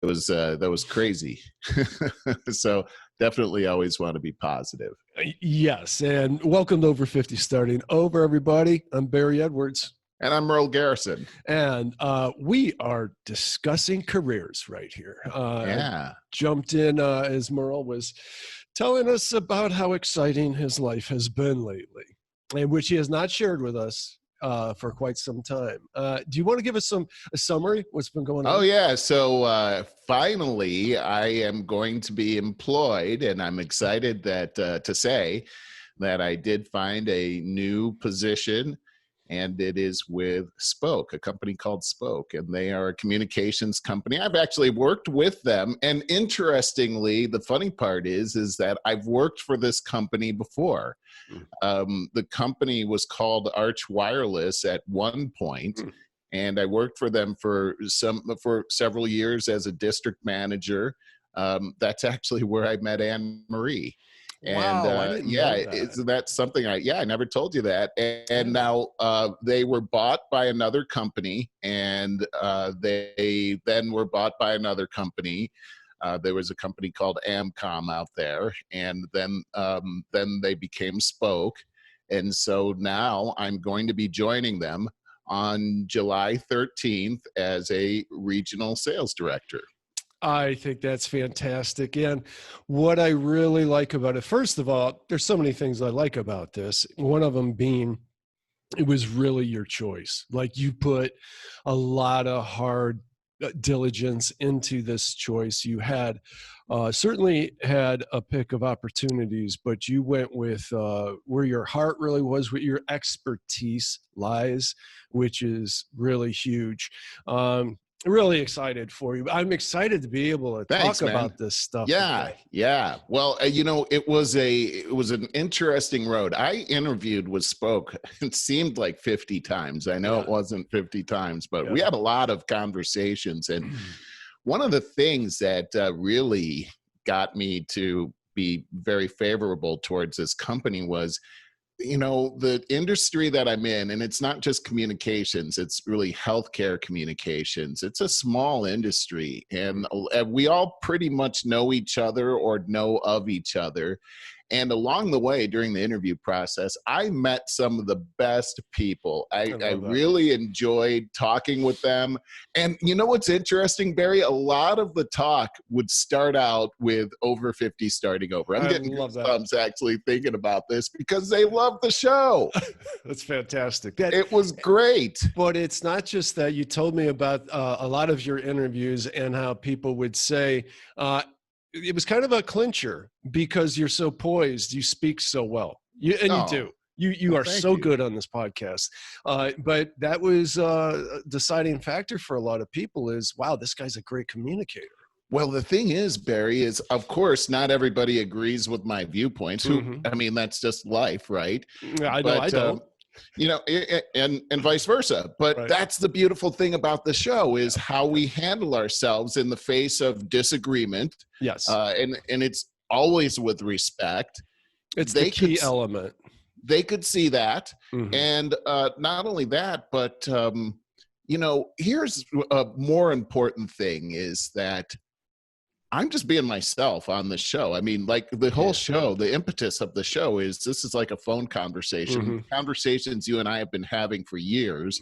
that was crazy. So definitely always want to be positive. Yes. And welcome to Over 50 Starting Over, everybody. I'm Barry Edwards. And I'm Merle Garrison. And we are discussing careers right here. Yeah. I jumped in as Merle was telling us about how exciting his life has been lately, and which he has not shared with us for quite some time. Do you want to give us a summary? What's been going on? Oh, yeah. So finally, I am going to be employed, and I'm excited that to say that I did find a new position, and it is with Spoke, a company called Spoke, and they are a communications company. I've actually worked with them, and interestingly, the funny part is that I've worked for this company before. The company was called Arch Wireless at one point, and I worked for them for several years as a district manager. That's actually where I met Anne Marie. And wow, I didn't know that. Isn't that something I never told you that. And now they were bought by another company, and they then were bought by another company. There was a company called Amcom out there, and then they became Spoke. And so now I'm going to be joining them on July 13th as a regional sales director. I think that's fantastic. And what I really like about it, first of all, there's so many things I like about this. One of them being it was really your choice. Like, you put a lot of hard diligence into this choice. You had certainly had a pick of opportunities, but you went with where your heart really was, where your expertise lies, which is really huge. Really excited for you. I'm excited to be able to talk about this stuff. Yeah. Well, it was an interesting road. I interviewed with Spoke. It seemed like 50 times. I know it wasn't 50 times, but we had a lot of conversations. And one of the things that really got me to be very favorable towards this company was, the industry that I'm in, and it's not just communications, it's really healthcare communications. It's a small industry, and we all pretty much know each other or know of each other. And along the way, during the interview process, I met some of the best people. I really enjoyed talking with them. And you know what's interesting, Barry? A lot of the talk would start out with Over 50 Starting Over. I'm getting goosebumps actually thinking about this because they love the show. That's fantastic. It was great. But it's not just that. You told me about a lot of your interviews and how people would say, it was kind of a clincher because you're so poised. You speak so well. You do. You are so good on this podcast. But that was a deciding factor for a lot of people is, wow, this guy's a great communicator. Well, the thing is, Barry, is of course not everybody agrees with my viewpoints. I mean, that's just life, right? I know, I don't. And vice versa. But that's the beautiful thing about the show is how we handle ourselves in the face of disagreement. Yes. And it's always with respect. It's the key element. They could see that. And not only that, but, here's a more important thing is that I'm just being myself on the show. I mean, like the whole show, the impetus of the show is this is like a phone conversation, conversations you and I have been having for years.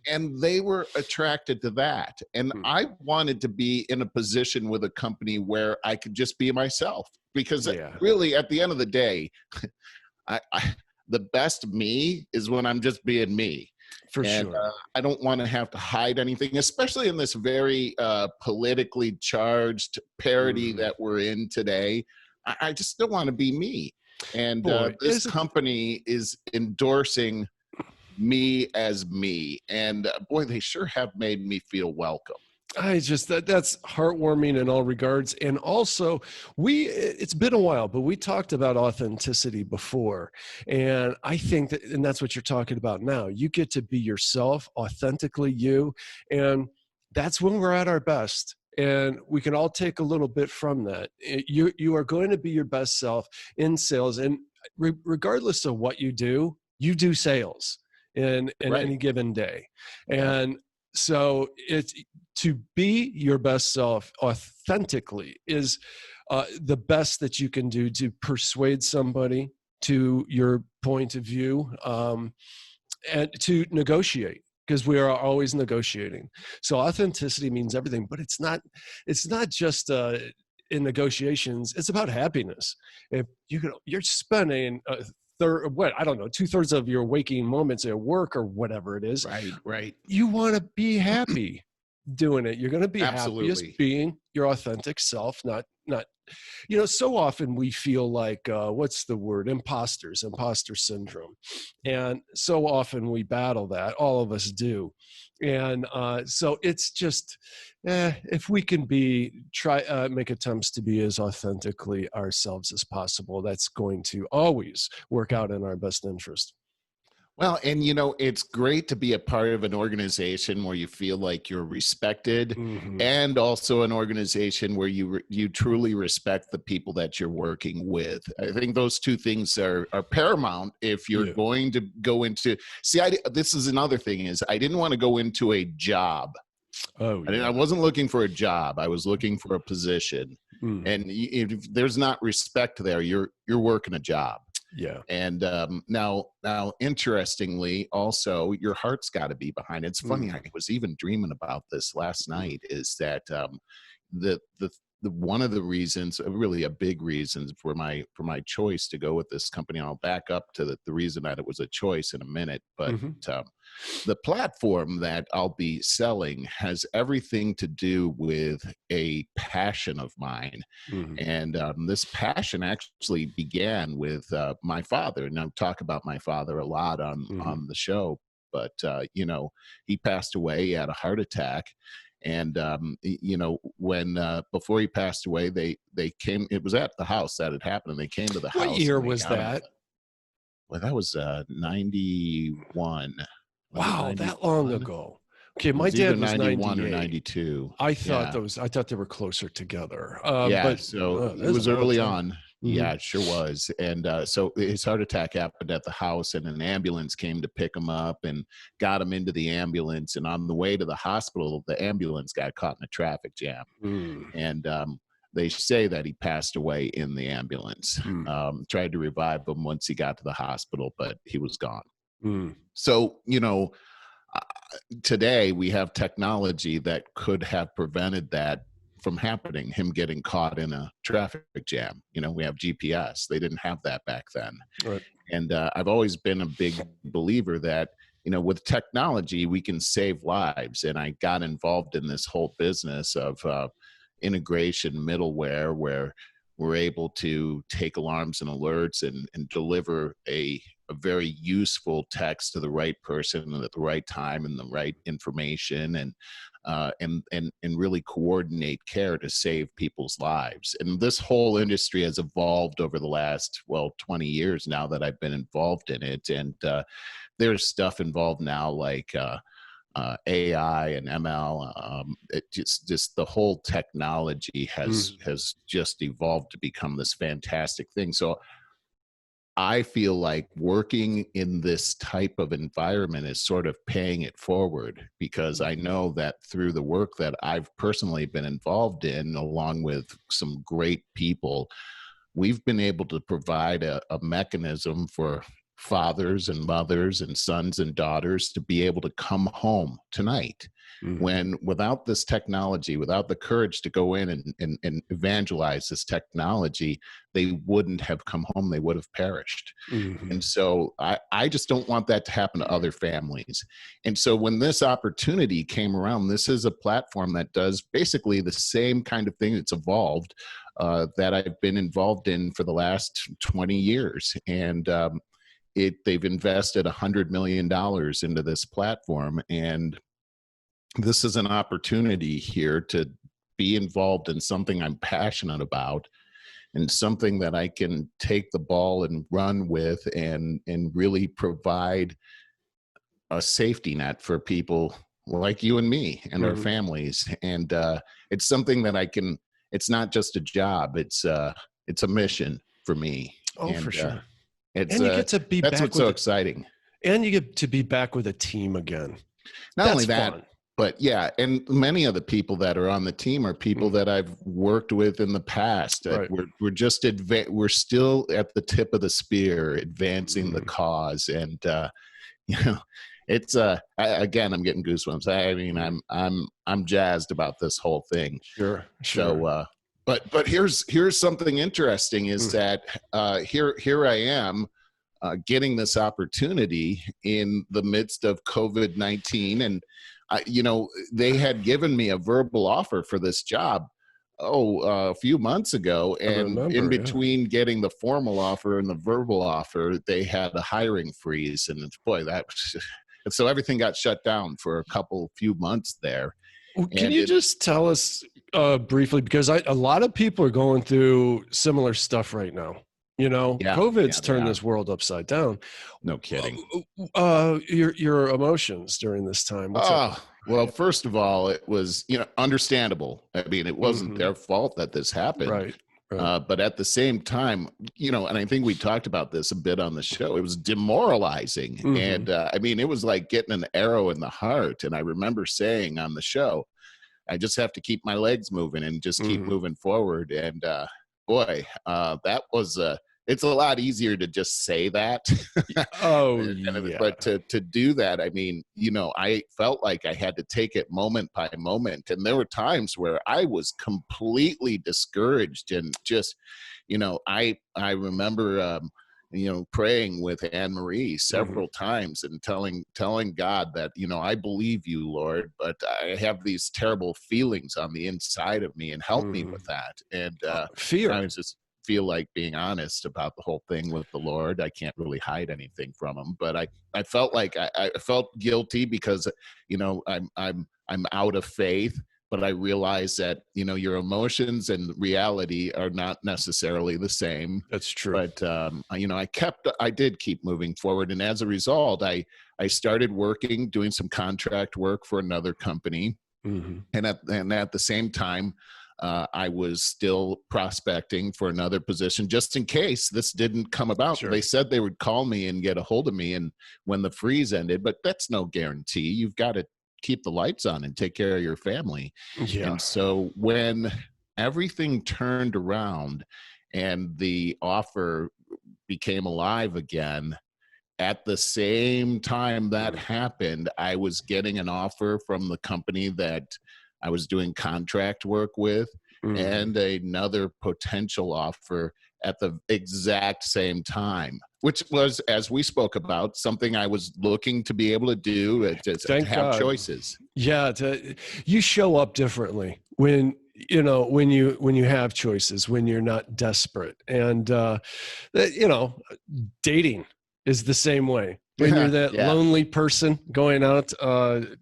And they were attracted to that. And I wanted to be in a position with a company where I could just be myself because really at the end of the day, the best me is when I'm just being me. For sure. I don't want to have to hide anything, especially in this very politically charged parody that we're in today. I just still want to be me. And this company is endorsing me as me. And boy, they sure have made me feel welcome. That's heartwarming in all regards. And also it's been a while, but we talked about authenticity before. And I think and that's what you're talking about now. You get to be yourself, authentically you. And that's when we're at our best. And we can all take a little bit from that. You are going to be your best self in sales. And regardless of what you do sales in any given day. And so to be your best self authentically is the best that you can do to persuade somebody to your point of view, and to negotiate, because we are always negotiating. So authenticity means everything, but it's not just in negotiations. It's about happiness. If you're spending I don't know, 2/3 of your waking moments at work or whatever it is. Right. You want to be happy doing it. You're going to be happiest being your authentic self, not, so often we feel like, what's the word? Imposter syndrome. And so often we battle that. All of us do. And so it's just, if we can make attempts to be as authentically ourselves as possible, that's going to always work out in our best interest. Well, and it's great to be a part of an organization where you feel like you're respected, Mm-hmm. and also an organization where you truly respect the people that you're working with. I think those two things are paramount if you're going to go into. See, this is another thing, is I didn't want to go into a job. Oh, yeah. I wasn't looking for a job. I was looking for a position. And if there's not respect there, you're working a job. Yeah. And now, interestingly, also, your heart's got to be behind it. It's funny. I was even dreaming about this last night. Is that the one of the reasons, really a big reason for my choice to go with this company. I'll back up to the reason that it was a choice in a minute, but the platform that I'll be selling has everything to do with a passion of mine. And this passion actually began with my father. And I talk about my father a lot on the show, but he passed away. He had a heart attack. And, when before he passed away, they came, it was at the house that had happened. And they came to the house. What year was that? Well, that was 91. Wow, that long ago. Okay, my dad was 91 or 92. I thought they were closer together. So it was early on. Yeah, it sure was. And so his heart attack happened at the house, and an ambulance came to pick him up and got him into the ambulance. And on the way to the hospital, the ambulance got caught in a traffic jam. And they say that he passed away in the ambulance. Tried to revive him once he got to the hospital, but he was gone. So, today we have technology that could have prevented that from happening, him getting caught in a traffic jam. We have GPS. They didn't have that back then. Right. And I've always been a big believer that, with technology, we can save lives. And I got involved in this whole business of integration middleware, where we're able to take alarms and alerts and deliver a very useful text to the right person at the right time and the right information, and really coordinate care to save people's lives. And this whole industry has evolved over the last 20 years now that I've been involved in it. And there's stuff involved now like AI and ML. It just the whole technology has just evolved to become this fantastic thing. So I feel like working in this type of environment is sort of paying it forward, because I know that through the work that I've personally been involved in, along with some great people, we've been able to provide a mechanism for fathers and mothers and sons and daughters to be able to come home tonight. When without this technology, without the courage to go in and evangelize this technology, they wouldn't have come home. They would have perished. And so I just don't want that to happen to other families. And so when this opportunity came around, this is a platform that does basically the same kind of thing that's evolved that I've been involved in for the last 20 years. And they've invested $100 million into this platform. And this is an opportunity here to be involved in something I'm passionate about, and something that I can take the ball and run with, and really provide a safety net for people like you and me and our families. And it's something that it's not just a job, it's a mission for me. For sure. And you get to be that's back what's so exciting. And you get to be back with a team again. Not only that, fun. but yeah, and many of the people that are on the team are people that I've worked with in the past. Right. We're just we're still at the tip of the spear, advancing the cause, and you know, it's again, I'm getting goosebumps. I mean, I'm jazzed about this whole thing. Sure. So, but here's something interesting is that here I am. Getting this opportunity in the midst of COVID-19. And, they had given me a verbal offer for this job, a few months ago. And in between getting the formal offer and the verbal offer, they had a hiring freeze. And boy, and so everything got shut down for a few months there. Well, can you just tell us briefly, because a lot of people are going through similar stuff right now. COVID's turned this world upside down. No kidding. Your emotions during this time. What's up? Well, first of all, it was, understandable. I mean, it wasn't their fault that this happened. Right. But at the same time, and I think we talked about this a bit on the show, it was demoralizing. And I mean, it was like getting an arrow in the heart. And I remember saying on the show, I just have to keep my legs moving and just keep moving forward. And boy, that was it's a lot easier to just say that. But to do that, I mean, I felt like I had to take it moment by moment. And there were times where I was completely discouraged and just, I remember, praying with Anne-Marie several times and telling God that, I believe you, Lord, but I have these terrible feelings on the inside of me and help me with that. And fear. I was just feel like being honest about the whole thing with the Lord. I can't really hide anything from him, but I felt like I felt guilty because, I'm out of faith, but I realized that, your emotions and reality are not necessarily the same. That's true. But, I did keep moving forward. And as a result, I started doing some contract work for another company. And at the same time, I was still prospecting for another position just in case this didn't come about. Sure. They said they would call me and get a hold of me and when the freeze ended, but that's no guarantee. You've got to keep the lights on and take care of your family. Yeah. And so when everything turned around and the offer became alive again, at the same time that happened, I was getting an offer from the company that I was doing contract work with and another potential offer at the exact same time, which was, as we spoke about, something I was looking to be able to do to have choices. Yeah. You show up differently when you have choices, when you're not desperate. And, dating is the same way. When you're that lonely person going out,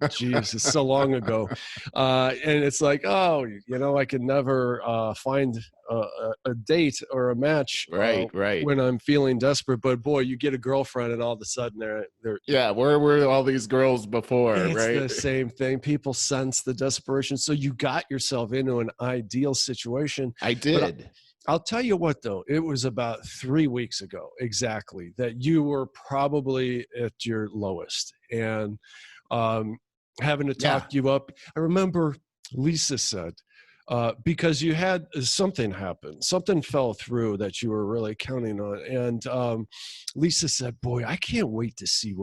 geez, it's so long ago. And it's like, I could never find a date or a match when I'm feeling desperate. But boy, you get a girlfriend and all of a sudden they're where were all these girls before? It's the same thing. People sense the desperation. So you got yourself into an ideal situation. I did. I'll tell you what, though, it was about 3 weeks ago exactly that you were probably at your lowest and having to talk you up. I remember Lisa said, because you had something happen, something fell through that you were really counting on. And Lisa said, boy, I can't wait to see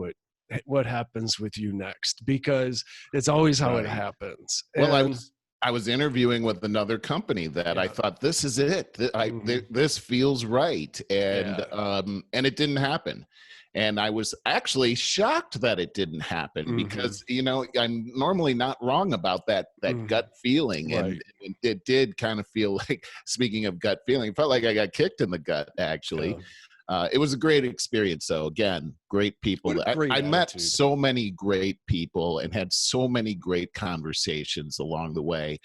what happens with you next, because it's always how it happens. Well, I was interviewing with another company that I thought, this is it. This feels right. And it didn't happen. And I was actually shocked that it didn't happen because, I'm normally not wrong about that gut feeling. And it did kind of feel like, speaking of gut feeling, it felt like I got kicked in the gut, actually. It was a great experience, though. Again, great people. I met so many great people and had so many great conversations along the way.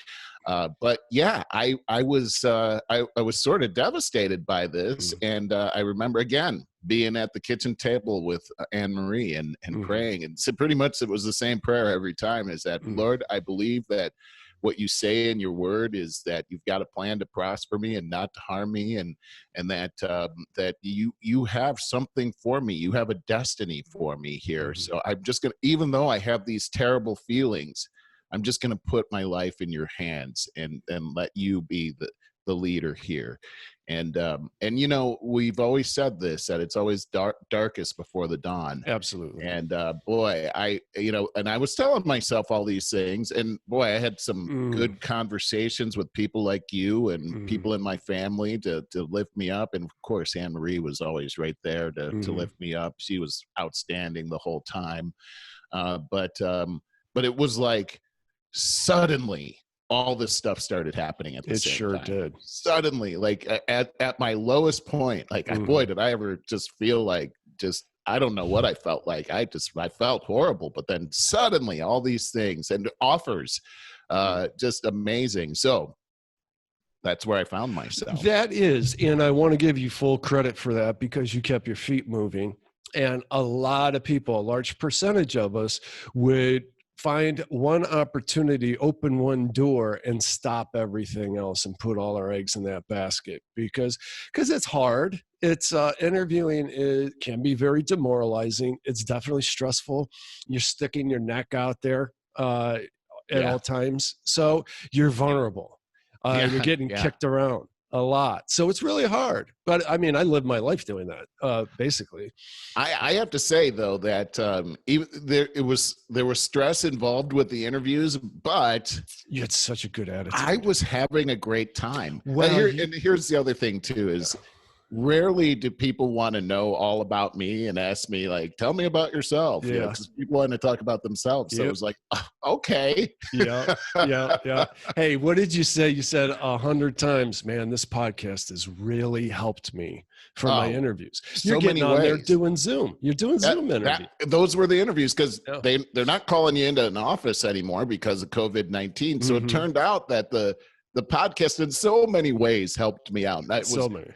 But yeah, I was sort of devastated by this, and I remember again being at the kitchen table with Anne-Marie and praying, and so pretty much it was the same prayer every time. Is that Lord, I believe that what you say in your word is that you've got a plan to prosper me and not to harm me, and that that you have something for me. You have a destiny for me here. So I'm just gonna, even though I have these terrible feelings, I'm just going to put my life in your hands and let you be the leader here. And you know, we've always said this, that it's always darkest before the dawn. Absolutely. And boy, you know, and I was telling myself all these things, and boy, I had some good conversations with people like you and people in my family to lift me up. And of course, Anne Marie was always right there to lift me up. She was outstanding the whole time. But it was like suddenly all this stuff started happening at the same time. It sure did. Suddenly, like at my lowest point, like boy, did I ever just feel like I don't know what I felt like. I felt horrible. But then suddenly all these things and offers, just amazing. So that's where I found myself. That is, and I want to give you full credit for that, because you kept your feet moving. And a lot of people, a large percentage of us, would find one opportunity, open one door, and stop everything else and put all our eggs in that basket, because it's hard. It's interviewing can be very demoralizing. It's definitely stressful. You're sticking your neck out there at all times, so you're vulnerable. You're getting kicked around a lot, so it's really hard. But I mean, I live my life doing that, basically. I have to say though that even there was stress involved with the interviews, but you had such a good attitude. I was having a great time. Well, and here's the other thing too is, rarely do people want to know all about me and ask me, like, tell me about yourself. Yeah. Because people want to talk about themselves. So it was like, okay. Yeah. Hey, what did you say? You said 100 times, man, this podcast has really helped me for my interviews. You're getting on there doing Zoom. You're doing Zoom interviews. Those were the interviews, because they're not calling you into an office anymore because of COVID-19. So it turned out that the podcast in so many ways helped me out. So many.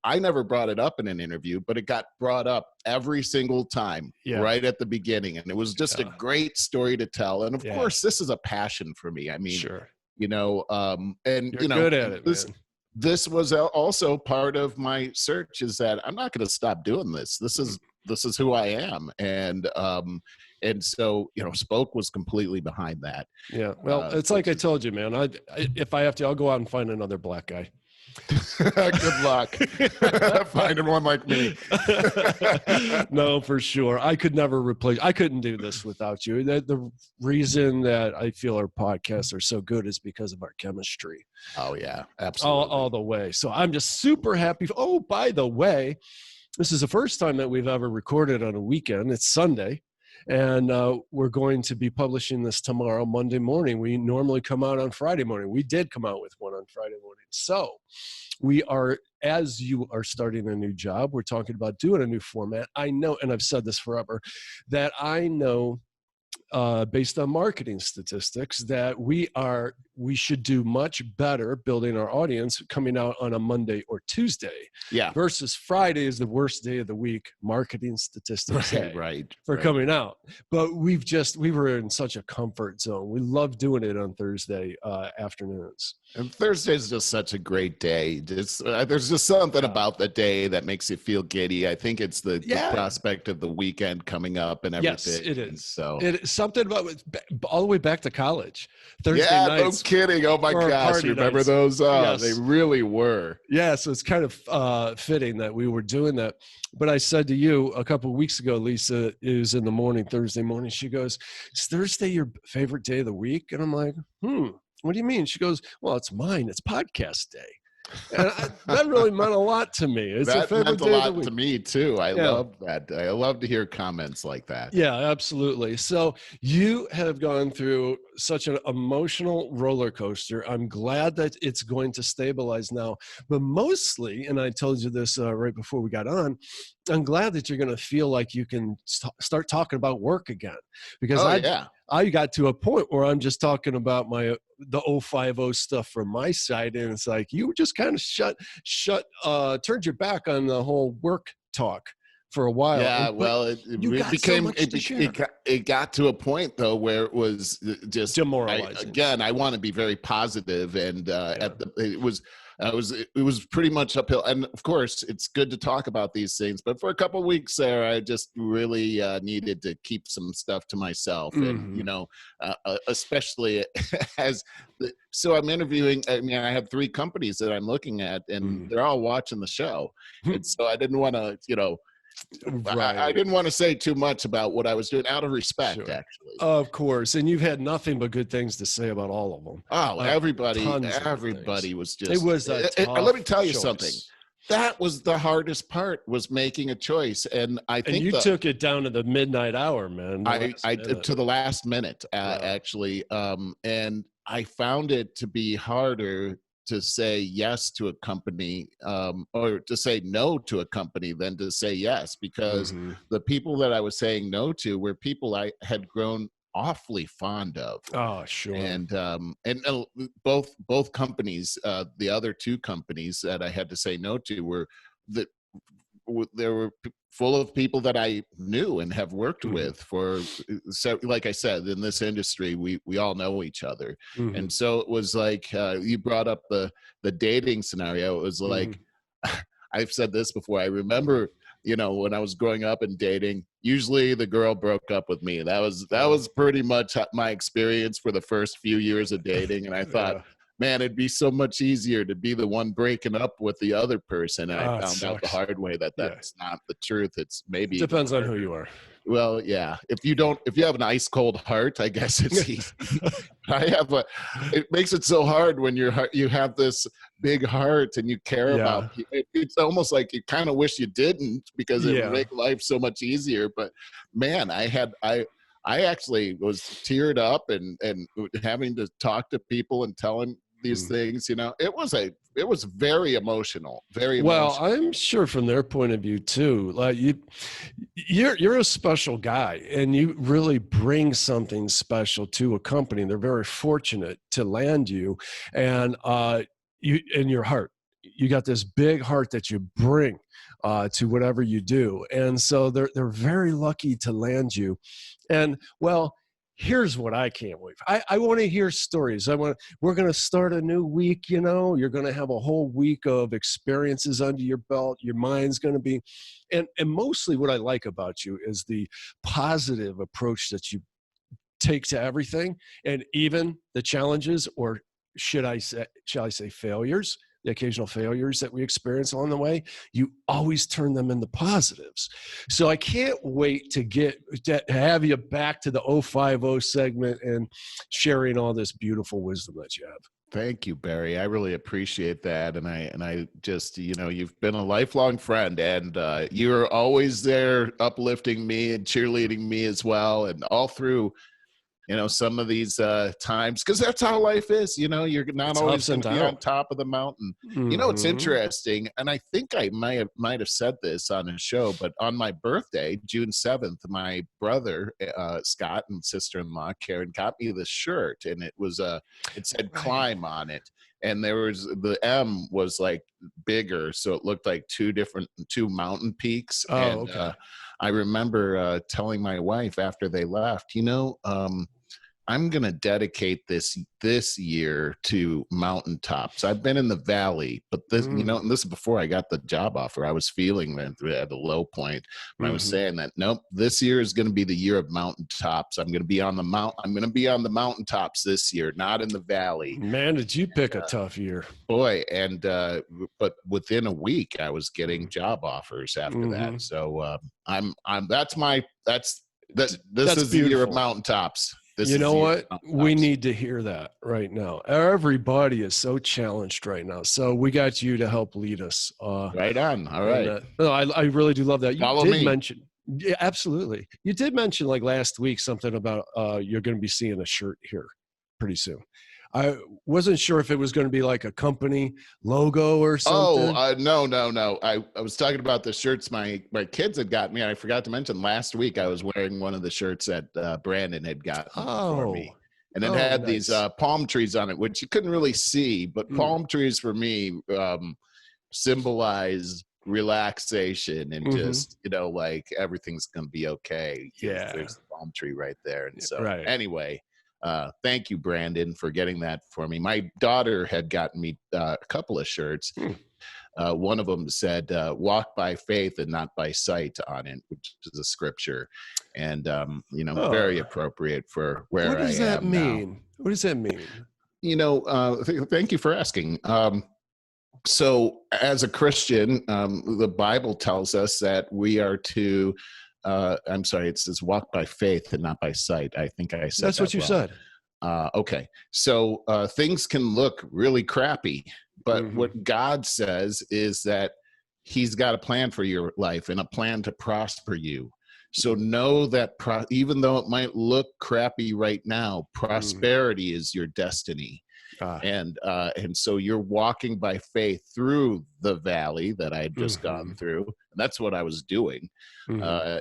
I never brought it up in an interview, but it got brought up every single time right at the beginning. And it was just a great story to tell. And of course, this is a passion for me. I mean, you know, and you're good at it, man. This was also part of my search, is that I'm not going to stop doing this. This is who I am. And so, you know, Spoke was completely behind that. Yeah. Well, it's like I told you, man, if I have to, I'll go out and find another black guy. Good luck finding one like me. No, for sure. I couldn't do this without you. The reason that I feel our podcasts are so good is because of our chemistry. Oh yeah, absolutely. All the way. So I'm just super happy. Oh, by the way, this is the first time that we've ever recorded on a weekend. It's Sunday. And we're going to be publishing this tomorrow, Monday morning. We normally come out on Friday morning. We did come out with one on Friday morning. So we are, as you are starting a new job, we're talking about doing a new format. I know, and I've said this forever, that I know based on marketing statistics that we should do much better building our audience coming out on a Monday or Tuesday. Yeah. Versus Friday is the worst day of the week, marketing statistics for coming out. But we were in such a comfort zone. We love doing it on Thursday afternoons. And Thursday is just such a great day. There's just something about the day that makes you feel giddy. I think it's the prospect of the weekend coming up and everything. Yes, it is. And so it's something about all the way back to college. Thursday nights. No kidding. Oh my gosh. Remember nights. Those? Yes. They really were. Yeah. So it's kind of fitting that we were doing that. But I said to you a couple of weeks ago, Lisa, it was in the morning, Thursday morning. She goes, is Thursday your favorite day of the week? And I'm like, what do you mean? She goes, well, it's mine. It's podcast day. And that really meant a lot to me. It's that meant a lot to me too. I love that. I love to hear comments like that. Yeah, absolutely. So you have gone through such an emotional roller coaster. I'm glad that it's going to stabilize now, but mostly, and I told you this right before we got on, I'm glad that you're going to feel like you can start talking about work again, because I got to a point where I'm just talking about the O5O stuff from my side, and it's like you just kind of turned your back on the whole work talk for a while. Yeah, And, well, it became, so much to share. it got to a point though where it was just Demoralizing. I want to be very positive, and it was pretty much uphill. And of course, it's good to talk about these things, but for a couple of weeks there, I just really needed to keep some stuff to myself, and especially so I'm interviewing. I mean, I have 3 companies that I'm looking at, and they're all watching the show, and so I didn't want to, Right. I didn't want to say too much about what I was doing out of respect, actually. Of course. And you've had nothing but good things to say about all of them. Oh, everybody was just, it was let me tell you something. That was the hardest part, was making a choice. And I think you took it down to the midnight hour, man. To the last minute, actually. And I found it to be harder to say yes to a company, or to say no to a company than to say yes, because the people that I was saying no to were people I had grown awfully fond of. Oh, sure. And both companies, the other 2 companies that I had to say no to were there were full of people that I knew and have worked with for, so like I said, in this industry, we all know each other. And so it was like, you brought up the dating scenario. It was like, I've said this before. I remember, when I was growing up and dating, usually the girl broke up with me. That was pretty much my experience for the first few years of dating. And I thought, man, it'd be so much easier to be the one breaking up with the other person. And I found out the hard way that that's not the truth. It's maybe depends on who you are. Well, yeah. If you have an ice cold heart, I guess it's easy. It makes it so hard when you have this big heart and you care about people. It's almost like you kind of wish you didn't, because it would make life so much easier. But man, I actually was teared up and having to talk to people and tell them these things. It was very emotional. Well, I'm sure from their point of view too, like you're a special guy, and you really bring something special to a company. They're very fortunate to land you, and you in your heart. You got this big heart that you bring to whatever you do, and so they're very lucky to land you. And well, here's what I can't wait for. I want to hear stories. We're going to start a new week. You're going to have a whole week of experiences under your belt. Your mind's going to be, and mostly what I like about you is the positive approach that you take to everything, and even the challenges, or shall I say failures, the occasional failures that we experience along the way, you always turn them into positives. So I can't wait to have you back to the O5O segment and sharing all this beautiful wisdom that you have. Thank you, Barry. I really appreciate that. And I just, you've been a lifelong friend, and you're always there uplifting me and cheerleading me as well. And all through, some of these times, because that's how life is. You're not always going to be on top of the mountain. It's interesting, and I think I might have said this on a show, but on my birthday, June 7th, my brother Scott and sister-in-law Karen got me this shirt, and it said "Climb" on it, and the M was like bigger, so it looked like two mountain peaks. Okay. I remember telling my wife after they left, I'm going to dedicate this year to mountaintops. I've been in the valley, but this, and this is before I got the job offer. I was feeling that at a low point. And I was saying that, nope, this year is going to be the year of mountaintops. I'm going to be on the mountaintops this year, not in the valley. Man, did you pick a tough year? Boy. And, but within a week I was getting job offers after that. So, this is the year of mountaintops. You know what? We need to hear that right now. Everybody is so challenged right now. So we got you to help lead us. Right on. All right. I really do love that. Follow me. Yeah, absolutely. You did mention like last week something about you're going to be seeing a shirt here pretty soon. I wasn't sure if it was going to be like a company logo or something. No. I was talking about the shirts my kids had got me. I forgot to mention last week I was wearing one of the shirts that Brandon had gotten for me. And it had these palm trees on it, which you couldn't really see. But palm trees for me symbolize relaxation and Mm-hmm. just, like everything's going to be okay. Yeah. There's a palm tree right there. And so Right. anyway, thank you, Brandon, for getting that for me. My daughter had gotten me a couple of shirts. One of them said, walk by faith and not by sight on it, which is a scripture. And, very appropriate for where I am now. What does that mean? What does that mean? Thank you for asking. So as a Christian, the Bible tells us that we are to, it says walk by faith and not by sight. I think I said that's what you said. Okay. So things can look really crappy, but what God says is that he's got a plan for your life and a plan to prosper you. So know that even though it might look crappy right now, prosperity is your destiny. And so you're walking by faith through the valley that I had just gone through. And that's what I was doing.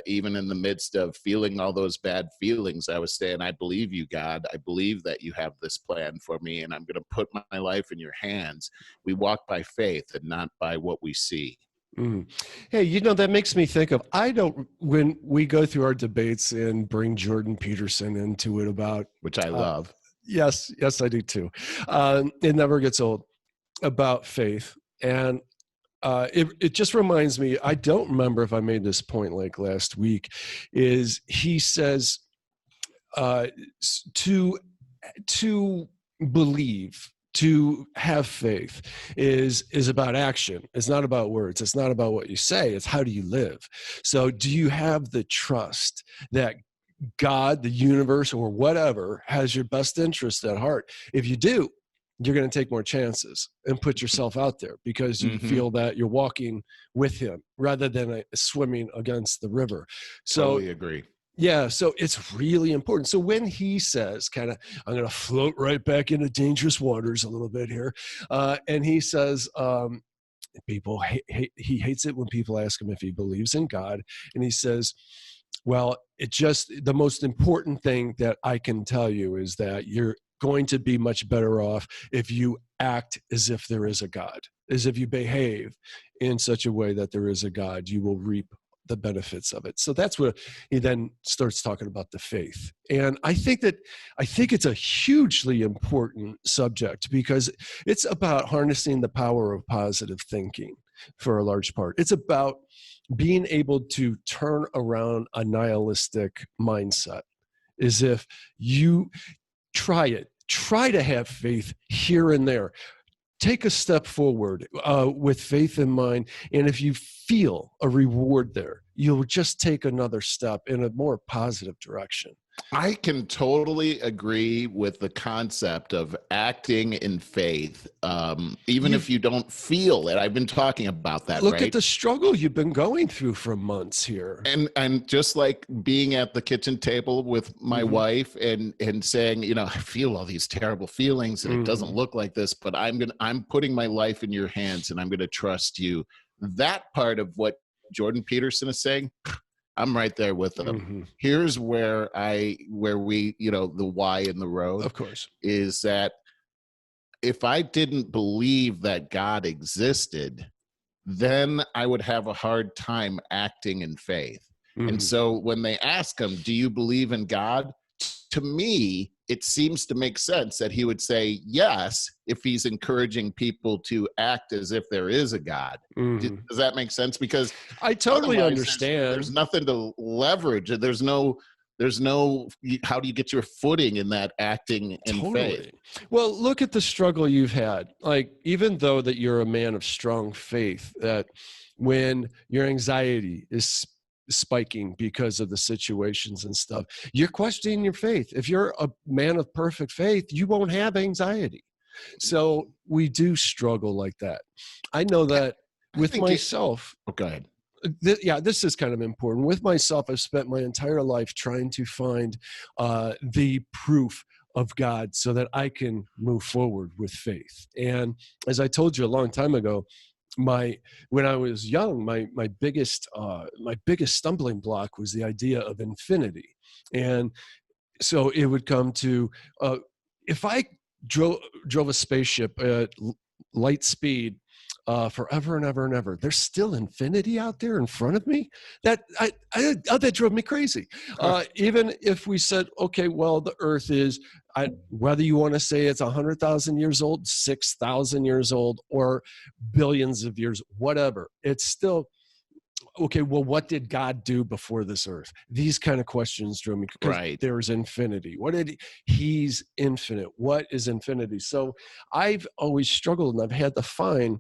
Even in the midst of feeling all those bad feelings, I was saying, I believe you, God. I believe that you have this plan for me, and I'm going to put my life in your hands. We walk by faith and not by what we see. Hey, that makes me think of, when we go through our debates and bring Jordan Peterson into it about, which I love. Yes, I do too. It never gets old, about faith. And it just reminds me, I don't remember if I made this point like last week, is he says to believe, to have faith is about action. It's not about words. It's not about what you say. It's how do you live? So do you have the trust that God, the universe, or whatever has your best interest at heart? If you do, you're going to take more chances and put yourself out there because you feel that you're walking with him rather than swimming against the river. So totally agree. Yeah, so it's really important. So when he says, I'm going to float right back into dangerous waters a little bit here, and he says, he hates it when people ask him if he believes in God, and he says, well, the most important thing that I can tell you is that you're going to be much better off if you act as if there is a God, as if you behave in such a way that there is a God. You will reap the benefits of it. So that's what he then starts talking about, the faith. And I think it's a hugely important subject because it's about harnessing the power of positive thinking for a large part. It's about being able to turn around a nihilistic mindset, as if you try to have faith here and there. Take a step forward with faith in mind. And if you feel a reward there, you'll just take another step in a more positive direction. I can totally agree with the concept of acting in faith, even if you don't feel it. I've been talking about that. Look at the struggle you've been going through for months here. And just like being at the kitchen table with my wife and saying, I feel all these terrible feelings and it doesn't look like this, but I'm putting my life in your hands and I'm going to trust you. That part of what Jordan Peterson is saying, I'm right there with them. Here's where we, the why in the road, of course, is that if I didn't believe that God existed, then I would have a hard time acting in faith. And so when they ask him, do you believe in God? To me, it seems to make sense that he would say yes if he's encouraging people to act as if there is a God. Does that make sense? Because I totally understand. There's nothing to leverage. There's no how do you get your footing in that acting in faith? Well, look at the struggle you've had. Like, even though that you're a man of strong faith, that when your anxiety is spiking because of the situations and stuff, you're questioning your faith. If you're a man of perfect faith, you won't have anxiety. So we do struggle like that. I know that with myself. Go ahead. This is kind of important. With myself, I've spent my entire life trying to find the proof of God so that I can move forward with faith. And as I told you a long time ago, when I was young, my biggest stumbling block was the idea of infinity. And so it would come to, if I drove a spaceship at light speed forever and ever and ever. There's still infinity out there in front of me. That that drove me crazy. Even if we said, okay, well, the Earth is, whether you want to say it's 100,000 years old, 6,000 years old, or billions of years, whatever, it's still, okay, well, what did God do before this earth? These kind of questions drew me, because there's infinity. He's infinite. What is infinity? So I've always struggled, and I've had to find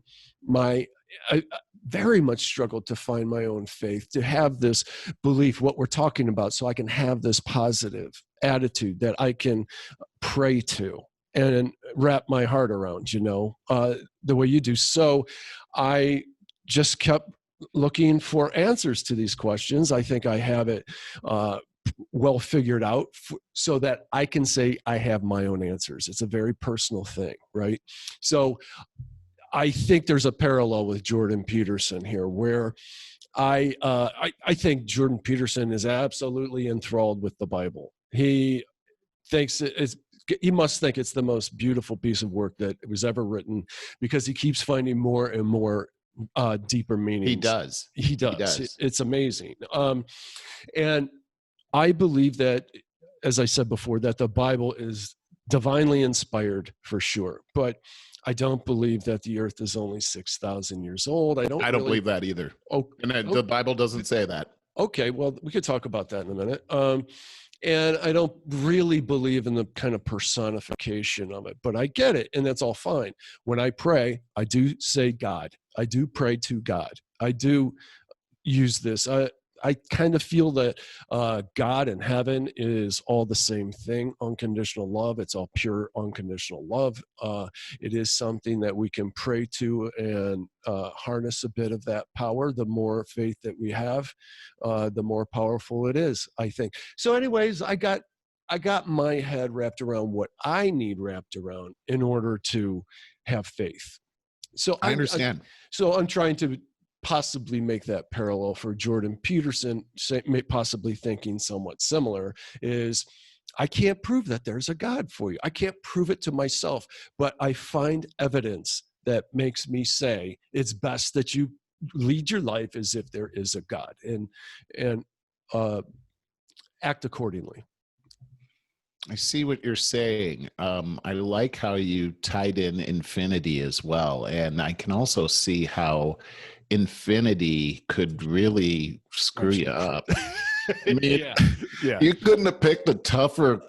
I very much struggled to find my own faith, to have this belief, what we're talking about, so I can have this positive attitude that I can pray to and wrap my heart around, the way you do. So I just kept looking for answers to these questions. I think I have it well figured out so that I can say I have my own answers. It's a very personal thing, right? So I think there's a parallel with Jordan Peterson here, where I think Jordan Peterson is absolutely enthralled with the Bible. He thinks he must think it's the most beautiful piece of work that was ever written, because he keeps finding more and more deeper meanings. He does. It's amazing. And I believe that, as I said before, that the Bible is divinely inspired for sure. But I don't believe that the earth is only 6,000 years old. I don't believe that either. The Bible doesn't say that. Okay, well, we could talk about that in a minute. And I don't really believe in the kind of personification of it, but I get it, and that's all fine. When I pray, I do say God. I do pray to God. I do use this. I kind of feel that God and heaven is all the same thing. Unconditional love. It's all pure unconditional love. It is something that we can pray to and harness a bit of that power. The more faith that we have, the more powerful it is, I think. So anyways, I got my head wrapped around what I need wrapped around in order to have faith. So I understand. So I'm trying to possibly make that parallel for Jordan Peterson, possibly thinking somewhat similar, is I can't prove that there's a God for you. I can't prove it to myself, but I find evidence that makes me say it's best that you lead your life as if there is a God, and act accordingly. I see what you're saying. I like how you tied in infinity as well. And I can also see how infinity could really screw you up. I mean, yeah. You couldn't have picked a tougher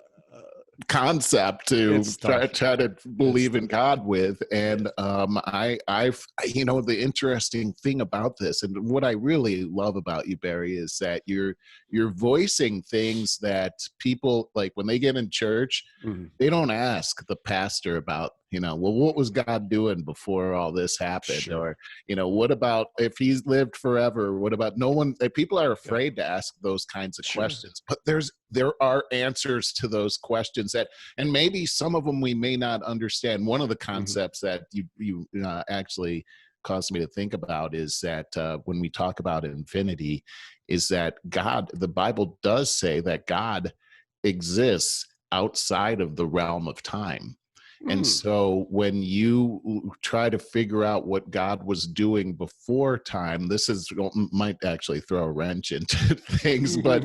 concept to try to believe in God with. And the interesting thing about this, and what I really love about you, Barry, is that you're voicing things that people, like when they get in church, they don't ask the pastor about, what was God doing before all this happened? Sure. Or, what about if he's lived forever? What about people are afraid to ask those kinds of questions, but there are answers to those questions and maybe some of them we may not understand. One of the concepts that you actually caused me to think about is that when we talk about infinity, is that the Bible does say that God exists outside of the realm of time. And so when you try to figure out what God was doing before time, might actually throw a wrench into things, but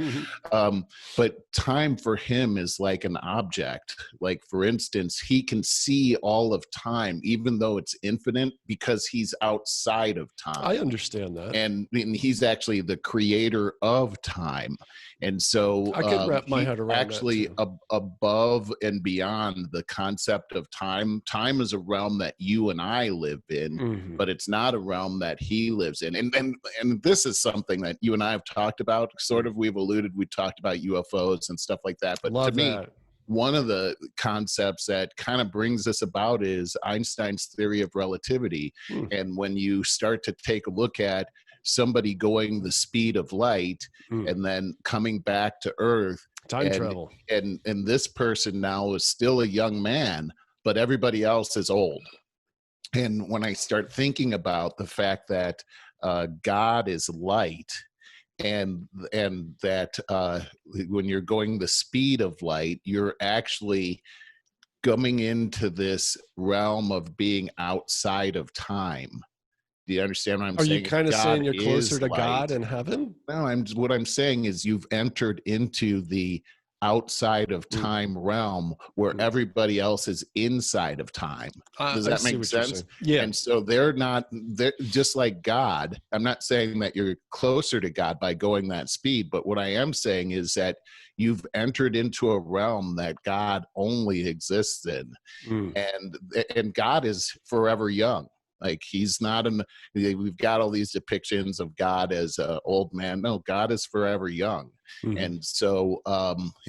time for him is like an object. Like, for instance, he can see all of time, even though it's infinite, because he's outside of time. I understand that. And he's actually the creator of time. And so I could wrap my head around actually above and beyond the concept of time. Time is a realm that you and I live in, but it's not a realm that he lives in. And this is something that you and I have talked about, sort of. We talked about UFOs and stuff like that. But to me, one of the concepts that kind of brings this about is Einstein's theory of relativity. And when you start to take a look at somebody going the speed of light and then coming back to Earth, travel, and this person now is still a young man, but everybody else is old. And when I start thinking about the fact that God is light, and that when you're going the speed of light, you're actually coming into this realm of being outside of time. Do you understand what I'm Are saying? you kind of saying you're closer to light. God in heaven? No, what I'm saying is you've entered into the outside of time realm where everybody else is inside of time. Does that make sense? Yeah. And so they're just like God. I'm not saying that you're closer to God by going that speed, but what I am saying is that you've entered into a realm that God only exists in. And God is forever young. Like he's not we've got all these depictions of God as an old man. No, God is forever young. And so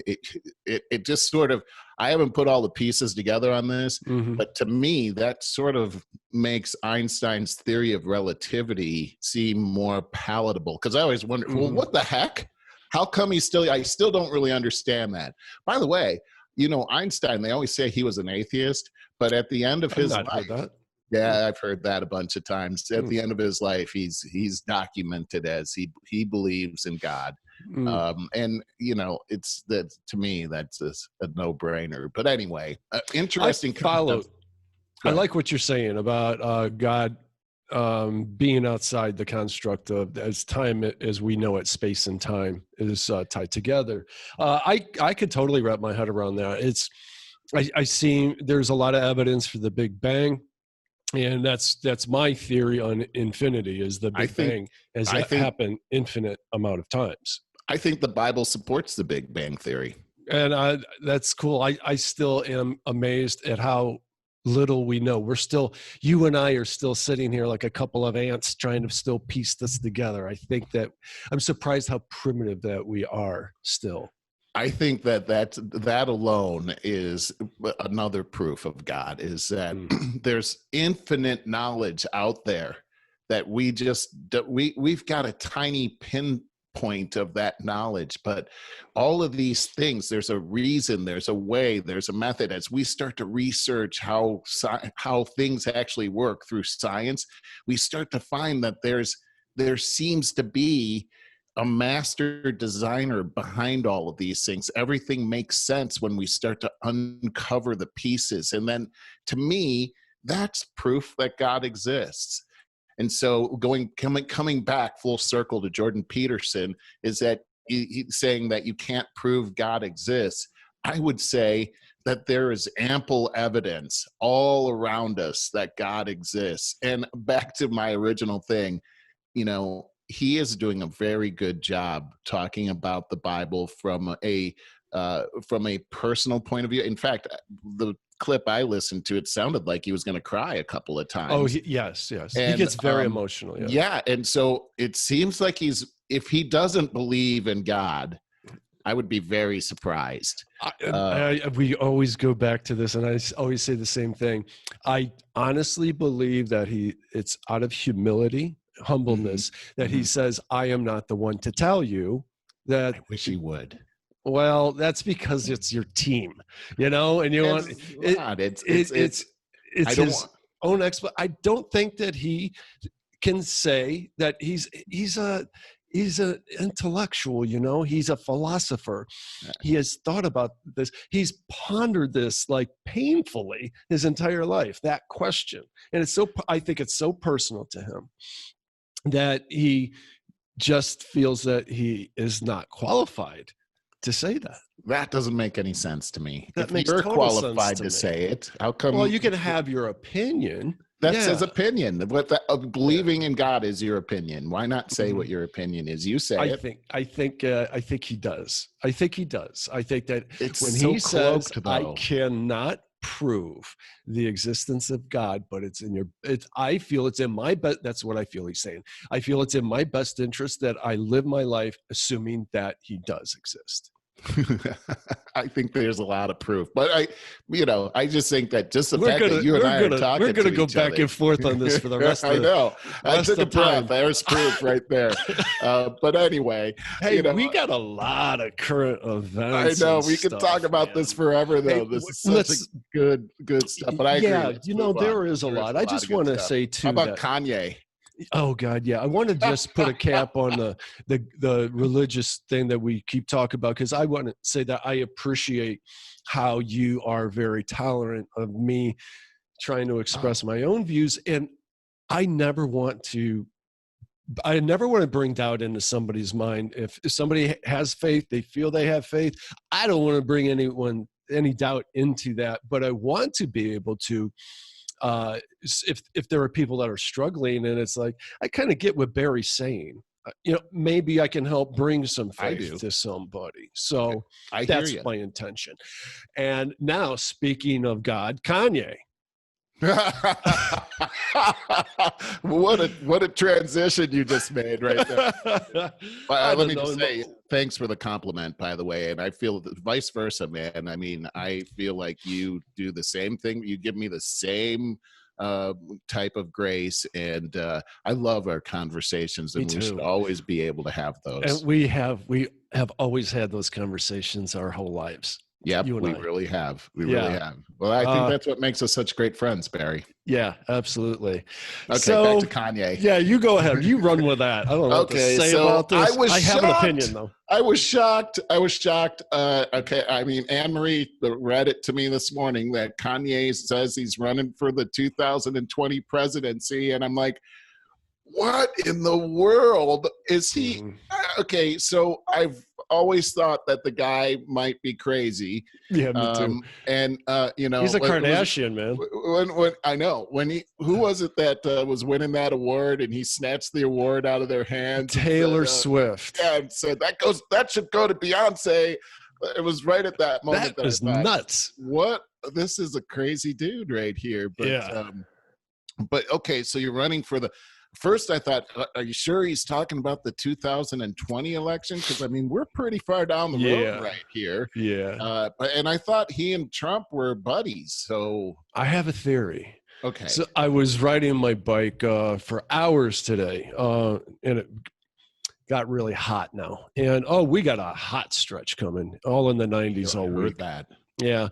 it just sort of, I haven't put all the pieces together on this, but to me, that sort of makes Einstein's theory of relativity seem more palatable. Because I always wonder, well, what the heck? How come I still don't really understand that. By the way, Einstein, they always say he was an atheist, but at the end of his life, yeah, I've heard that a bunch of times. At the end of his life, he's documented as he believes in God. And it's that, to me, that's a no-brainer. But anyway, interesting. I like what you're saying about God being outside the construct of as time as we know it, space and time is tied together. I could totally wrap my head around that. I see there's a lot of evidence for the Big Bang. And that's my theory on infinity, is the Big Bang has happened infinite amount of times. I think the Bible supports the Big Bang theory. And that's cool. I still am amazed at how little we know. You and I are still sitting here like a couple of ants trying to still piece this together. I think that I'm surprised how primitive that we are still. I think that alone is another proof of God, is that there's infinite knowledge out there that we've got a tiny pinpoint of that knowledge. But all of these things, there's a reason, there's a way, there's a method. As we start to research how things actually work through science, we start to find that there seems to be a master designer behind all of these things. Everything makes sense when we start to uncover the pieces. And then, to me, that's proof that God exists. And so coming back full circle to Jordan Peterson, is that he's saying that you can't prove God exists. I would say that there is ample evidence all around us that God exists. And back to my original thing, he is doing a very good job talking about the Bible from a personal point of view. In fact, the clip I listened to, it sounded like he was going to cry a couple of times. Oh, yes. And, he gets very emotional. Yeah. And so it seems like if he doesn't believe in God, I would be very surprised. We always go back to this, and I always say the same thing. I honestly believe that it's out of humility, humbleness, that he says, I am not the one to tell you that. I wish he would. Well, that's because it's your team, and you want it's his own expert. I don't think that he can say that he's an intellectual, he's a philosopher. He has thought about this. He's pondered this like painfully his entire life, that question. And I think it's so personal to him that he just feels that he is not qualified to say that. That doesn't make any sense to me. That makes you're total qualified sense to say it, how come? Well, you can have your opinion. That's his opinion. Believing in God is your opinion. Why not say what your opinion is? You say it. I think he does. I think he does. I think that it's when so he says, though. I cannot prove the existence of God, but I feel it's in my best. That's what I feel he's saying. I feel it's in my best interest that I live my life assuming that he does exist. I think there's a lot of proof, but I just think that just the fact that you and I are talking, we're going to go back and forth on this for the rest of the time. I know. I took a breath. There's proof right there. But anyway, hey, we got a lot of current events. I know we could talk about this forever, though. This is such good stuff. But I agree. Yeah, there is a lot. I just want to say too. How about Kanye? Oh God, yeah. I want to just put a cap on the religious thing that we keep talking about, because I want to say that I appreciate how you are very tolerant of me trying to express my own views, and I never want to bring doubt into somebody's mind. If somebody has faith, they feel they have faith. I don't want to bring any doubt into that, but I want to be able to, if there are people that are struggling, and it's like, I kind of get what Barry's saying. Maybe I can help bring some faith to somebody. So that's my intention. And now, speaking of God, Kanye. What a transition you just made right there. Let me just say thanks for the compliment, by the way, and I feel vice versa, man. I mean, I feel like you do the same thing. You give me the same type of grace, and I love our conversations, and we should always be able to have those. And we have always had those conversations our whole lives. Yep, we really have. Really have. Well, I think that's what makes us such great friends, Barry. Yeah, absolutely. Okay, so, back to Kanye. Yeah, you go ahead. You run with that. I don't know what to say about this. I have an opinion, though. I was shocked. Okay, I mean, Anne-Marie read it to me this morning that Kanye says he's running for the 2020 presidency, and I'm like, what in the world is he? Okay, so I've always thought that the guy might be crazy. Yeah, me too. And he's a Kardashian, man. When I know who was it that was winning that award, and he snatched the award out of their hands? Taylor Swift. Yeah, and said that should go to Beyonce. It was right at that moment that was nuts. What? This is a crazy dude right here. But but okay, so you're running for the. First, I thought, are you sure he's talking about the 2020 election? Because, I mean, we're pretty far down the road right here. Yeah. And I thought he and Trump were buddies. So I have a theory. Okay. So I was riding my bike for hours today, and it got really hot now. And, we got a hot stretch coming, all in the 90s all week. That. Yeah.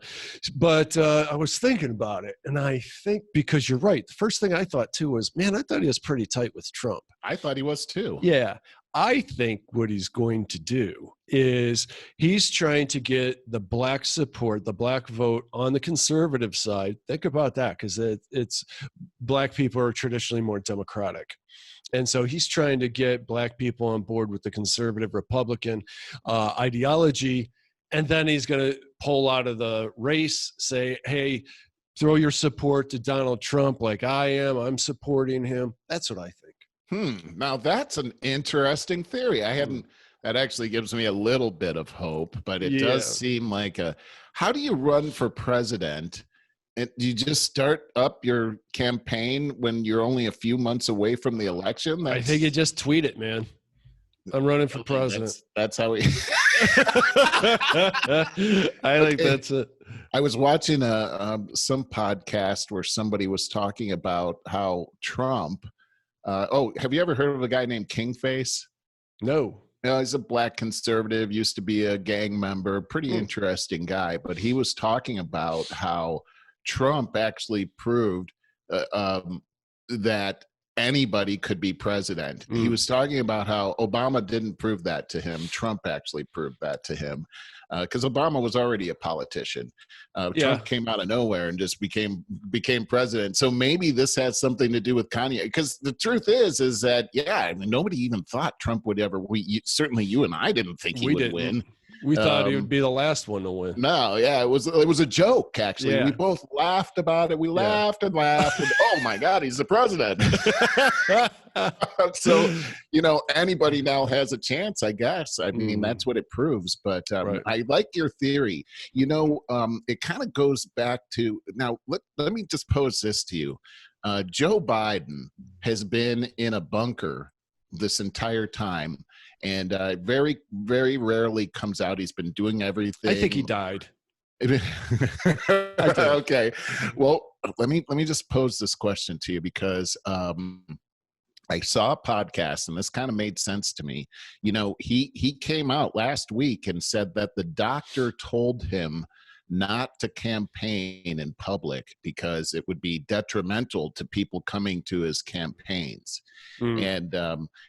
But I was thinking about it, and I think, because you're right, the first thing I thought too was, man, I thought he was pretty tight with Trump. I thought he was too. Yeah. I think what he's going to do is he's trying to get the black support, the black vote on the conservative side. Think about that, because it's black people are traditionally more Democratic. And so he's trying to get black people on board with the conservative Republican ideology. And then he's going to pull out of the race, say, hey, throw your support to Donald Trump like I am. I'm supporting him. That's what I think. Now, that's an interesting theory. That actually gives me a little bit of hope, but it does seem like how do you run for president? And do you just start up your campaign when you're only a few months away from the election? I think you just tweet it, man. I'm running for president. That's how we. I think that's it. I was watching some podcast where somebody was talking about how Trump. Have you ever heard of a guy named Kingface? No. He's a black conservative. Used to be a gang member. Pretty interesting guy. But he was talking about how Trump actually proved that anybody could be president. He was talking about how Obama didn't prove that to him. Trump actually proved that to him, because Obama was already a politician. Trump came out of nowhere and just became president. So maybe this has something to do with Kanye, because the truth is that I mean, nobody even thought Trump would ever. Certainly you and I didn't think he would win. We thought he would be the last one to win. No, it was a joke, actually. Yeah. We both laughed about it. We laughed and laughed. And, oh, my God, he's the president. So, anybody now has a chance, I guess. I mean, that's what it proves. But I like your theory. It kind of goes back to – now, let me just pose this to you. Joe Biden has been in a bunker this entire time. And very, very rarely comes out. He's been doing everything. I think he died. Okay. Well, let me just pose this question to you, because I saw a podcast, and this kind of made sense to me. He came out last week and said that the doctor told him not to campaign in public because it would be detrimental to people coming to his campaigns. And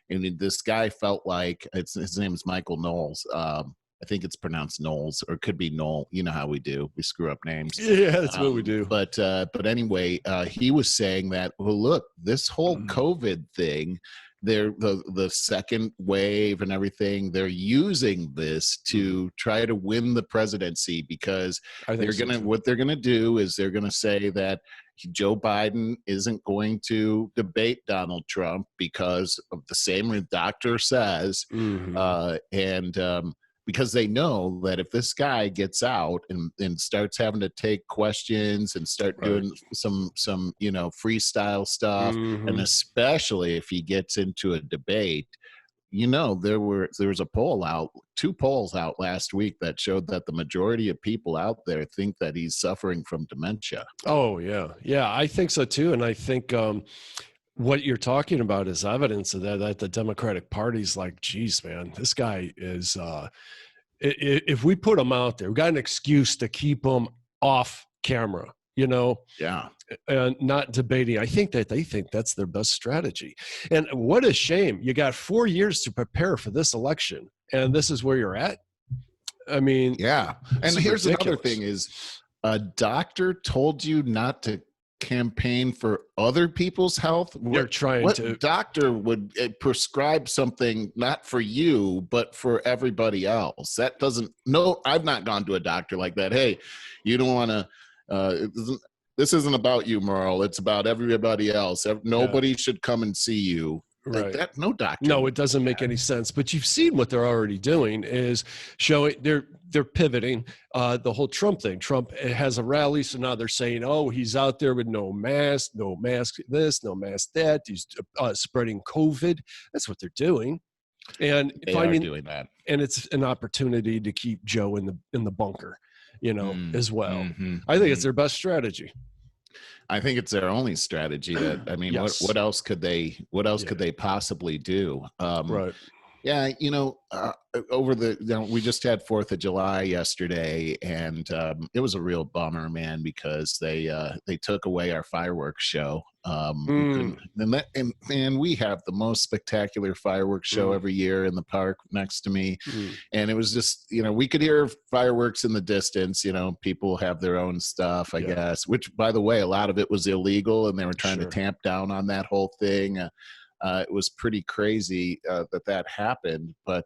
this guy felt like his name is Michael Knowles. I think it's pronounced Knowles, or it could be Knoll. You know how we do. We screw up names. Yeah, that's what we do. But anyway, he was saying that, well, look, this whole COVID thing, the second wave and everything, they're using this to try to win the presidency, because what they're gonna do is they're gonna say that Joe Biden isn't going to debate Donald Trump because of the same doctor says, because they know that if this guy gets out and starts having to take questions and start doing some freestyle stuff, and especially if he gets into a debate, there was two polls out last week that showed that the majority of people out there think that he's suffering from dementia. Oh yeah, I think so too, and I think what you're talking about is evidence of that the Democratic Party's like, geez, man, this guy is. If we put him out there, we got an excuse to keep him off camera, Yeah. And not debating. I think that they think that's their best strategy. And what a shame. You got 4 years to prepare for this election, and this is where you're at. I mean, yeah. And here's another thing is, a doctor told you not to campaign for other people's health. What doctor would prescribe something not for you but for everybody else? That doesn't. No, I've not gone to a doctor like that. Hey, you don't want to. This isn't about you, Merle. It's about everybody else. Nobody should come and see you. Right. Like that, no doctor. No, it doesn't make any sense. But you've seen what they're already doing is showing they're pivoting the whole Trump thing. Trump has a rally, so now they're saying, oh, he's out there with no mask this, no mask that. He's spreading COVID. That's what they're doing, and they are doing that. And it's an opportunity to keep Joe in the bunker, as well. I think it's their best strategy. I think it's their only strategy. Yes. What else could they could they possibly do? Right. Yeah, we just had 4th of July yesterday, and it was a real bummer, man, because they took away our fireworks show. And we have the most spectacular fireworks show every year in the park next to me. And it was just, we could hear fireworks in the distance. People have their own stuff, I guess, which, by the way, a lot of it was illegal, and they were trying to tamp down on that whole thing. It was pretty crazy that happened, but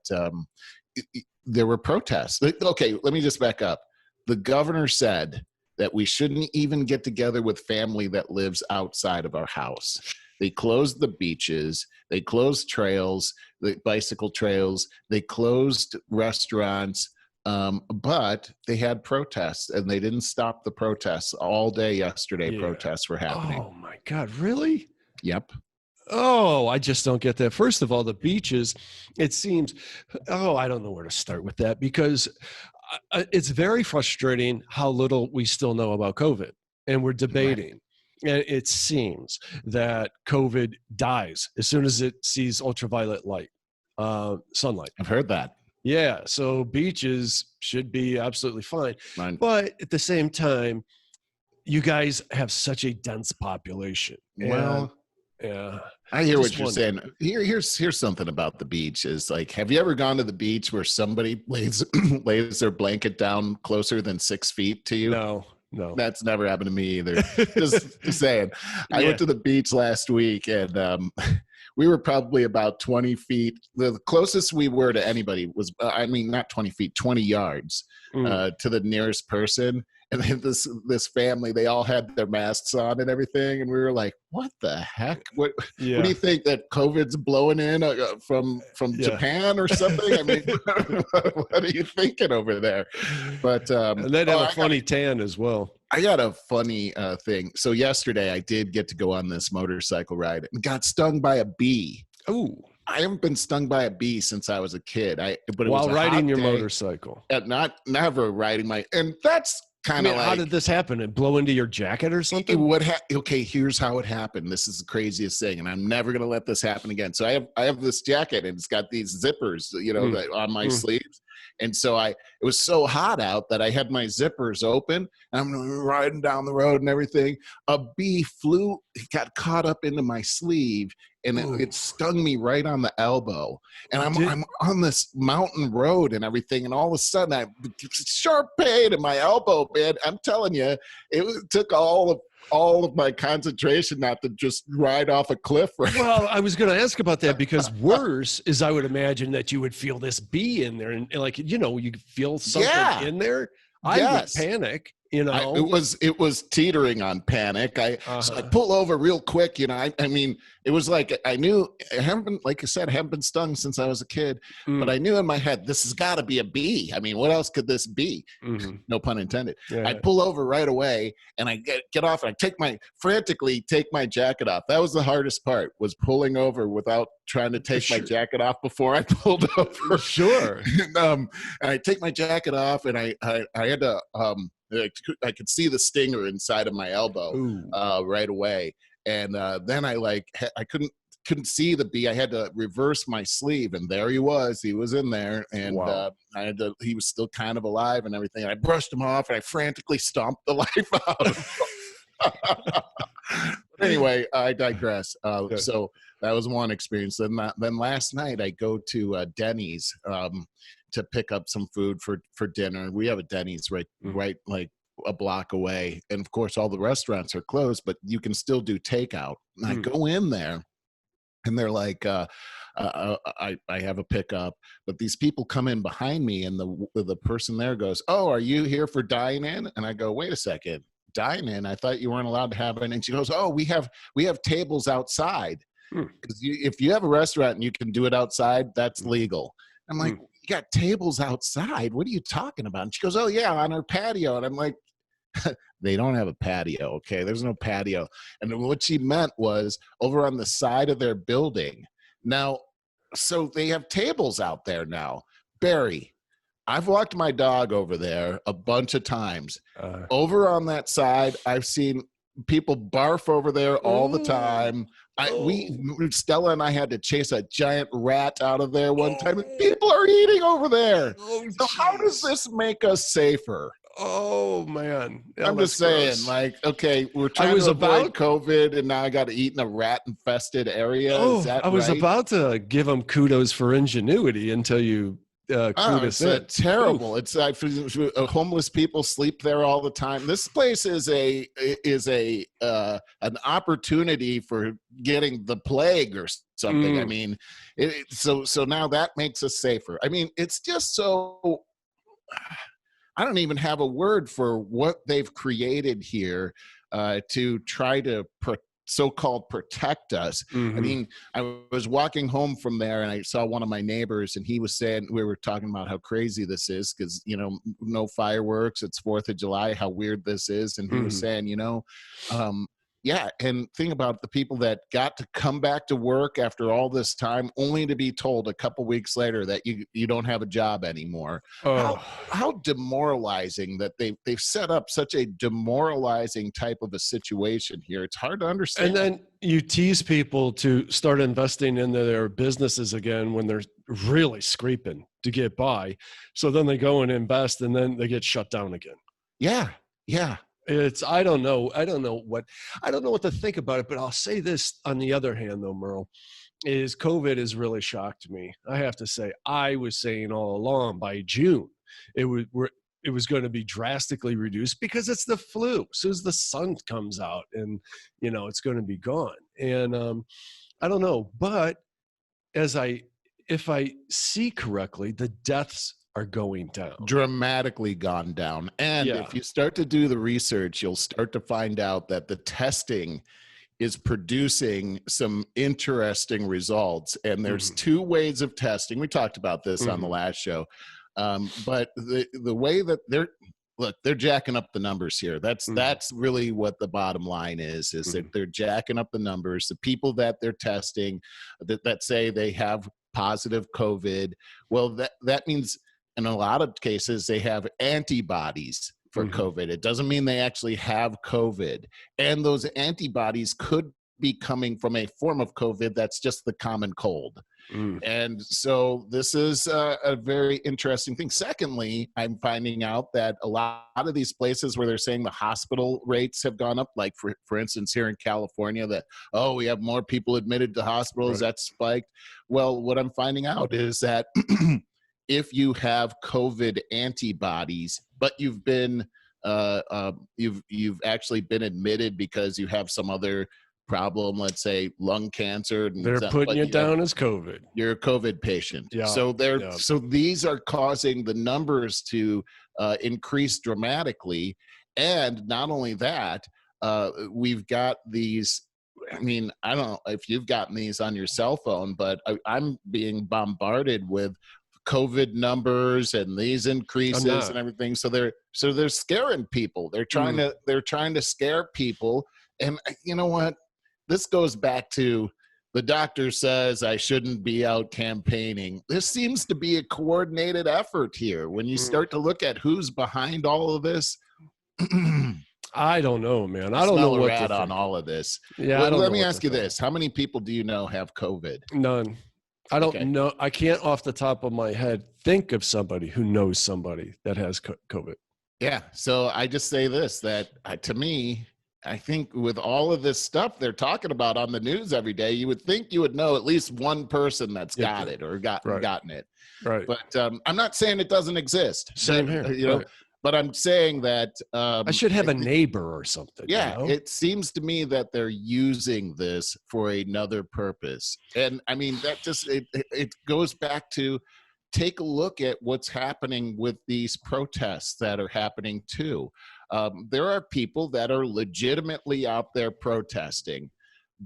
there were protests. Okay, let me just back up. The governor said that we shouldn't even get together with family that lives outside of our house. They closed the beaches. They closed trails, the bicycle trails. They closed restaurants, but they had protests, and they didn't stop the protests all day yesterday. Yeah. Protests were happening. Oh, my God, really? Yep. Oh, I just don't get that. First of all, the beaches, it seems, I don't know where to start with that, because it's very frustrating how little we still know about COVID, and we're debating. Right. And it seems that COVID dies as soon as it sees ultraviolet light, sunlight. I've heard that. Yeah. So beaches should be absolutely fine. Right. But at the same time, you guys have such a dense population. Well, yeah, I hear what you're saying. Here's something about the beach. Is like, have you ever gone to the beach where somebody lays their blanket down closer than 6 feet to you? No. That's never happened to me either. just saying. I went to the beach last week, and we were probably about 20 feet. The closest we were to anybody was, not 20 feet, 20 yards to the nearest person. And then this family, they all had their masks on and everything. And we were like, what the heck? What do you think, that COVID's blowing in from Japan or something? I mean, what are you thinking over there? But and they'd have a funny tan as well. I got a funny thing. So yesterday I did get to go on this motorcycle ride and got stung by a bee. Ooh. I haven't been stung by a bee since I was a kid. But while riding your motorcycle. Never riding and that's kind of like, how did this happen? It blow into your jacket or something? Okay, here's how it happened. This is the craziest thing, and I'm never gonna let this happen again. So I have this jacket, and it's got these zippers, on my sleeves. And so it was so hot out that I had my zippers open and I'm riding down the road and everything. A bee got caught up into my sleeve and it stung me right on the elbow. And I'm on this mountain road and everything. And all of a sudden I sharp pain in my elbow, man. I'm telling you, it took all of my concentration not to just ride off a cliff. Right? Well, I was going to ask about that because worse is I would imagine that you would feel this bee in there and like, you feel something in there. I would panic. It was teetering on panic. So I pull over real quick. I mean, it was like I knew I haven't been stung since I was a kid, but I knew in my head this has got to be a bee. I mean, what else could this be? Mm-hmm. No pun intended. Yeah. I pull over right away and I get off and I frantically take my jacket off. That was the hardest part, was pulling over without trying to take my jacket off before I pulled over. Sure. And I take my jacket off and I had to. I could see the stinger inside of my elbow right away, and then I couldn't see the bee. I had to reverse my sleeve, and there he was. He was in there, and he was still kind of alive and everything. I brushed him off, and I frantically stomped the life out of him. Anyway, I digress. So that was one experience. Then last night I go to Denny's to pick up some food for dinner. We have a Denny's right like a block away. And of course, all the restaurants are closed, but you can still do takeout. And I go in there and they're like, I have a pickup, but these people come in behind me and the person there goes, "Oh, are you here for dine-in?" And I go, "Wait a second, dine-in? I thought you weren't allowed to have it." And she goes, "Oh, we have tables outside. Because if you have a restaurant and you can do it outside, that's legal." I'm like, "You got tables outside? What are you talking about?" And she goes, "Oh yeah, on our patio." And I'm like, "They don't have a patio, okay? There's no patio." And what she meant was over on the side of their building. Now, so they have tables out there now. Barry, I've walked my dog over there a bunch of times. Over on that side, I've seen people barf over there all the time. Stella and I had to chase a giant rat out of there one time, and people are eating over there. So how does this make us safer? Oh man, I'm just saying, like, okay, we're trying to avoid COVID, and now I got to eat in a rat-infested area. Is that I was about to give them kudos for ingenuity until you it's terrible. It's like homeless people sleep there all the time. This place is an opportunity for getting the plague or something. I mean, so now that makes us safer. I mean, it's just so. I don't even have a word for what they've created here to try to so-called protect us. I mean, I was walking home from there and I saw one of my neighbors and he was saying, we were talking about how crazy this is because, no fireworks, it's 4th of July, how weird this is. And he was saying, yeah, and think about the people that got to come back to work after all this time only to be told a couple weeks later that you don't have a job anymore. How demoralizing that they've set up such a demoralizing type of a situation here. It's hard to understand. And then you tease people to start investing into their businesses again when they're really scraping to get by. So then they go and invest and then they get shut down again. Yeah. I don't know what to think about it, but I'll say this on the other hand though, Merle, is COVID has really shocked me. I have to say, I was saying all along by June, it was going to be drastically reduced because it's the flu. As soon as the sun comes out and, it's going to be gone. And I don't know, but if I see correctly, the deaths are going down. Dramatically gone down. And if you start to do the research, you'll start to find out that the testing is producing some interesting results. And there's two ways of testing. We talked about this on the last show. But the way that they're jacking up the numbers here. That's really what the bottom line is that they're jacking up the numbers. The people that they're testing that say they have positive COVID, well, that means in a lot of cases, they have antibodies for COVID. It doesn't mean they actually have COVID. And those antibodies could be coming from a form of COVID that's just the common cold. And so this is a very interesting thing. Secondly, I'm finding out that a lot of these places where they're saying the hospital rates have gone up, like for instance, here in California, that, oh, we have more people admitted to hospitals, that spiked. Well, what I'm finding out is that if you have COVID antibodies, but you've been you've actually been admitted because you have some other problem, let's say lung cancer, and they're putting you down as COVID. You're a COVID patient. Yeah. So these are causing the numbers to increase dramatically. And not only that, we've got these, I mean, I don't know if you've gotten these on your cell phone, but I'm being bombarded with COVID numbers and these increases and everything. So they're scaring people. They're trying to scare people. And you know what? This goes back to the doctor says I shouldn't be out campaigning. This seems to be a coordinated effort here. When you start to look at who's behind all of this, I don't know, man. I don't know what to think on all of this. Yeah, well, let me ask you this: how many people do you know have COVID? None. I don't know. I can't, off the top of my head, think of somebody who knows somebody that has COVID. Yeah. So I just say this: that to me, I think with all of this stuff they're talking about on the news every day, you would think you would know at least one person that's got it or gotten it. Right. But I'm not saying it doesn't exist. Same here. You know, but I'm saying that I should have a neighbor or something. Yeah, you know? It seems to me that they're using this for another purpose. And I mean, that just it goes back to take a look at what's happening with these protests that are happening too. There are people that are legitimately out there protesting,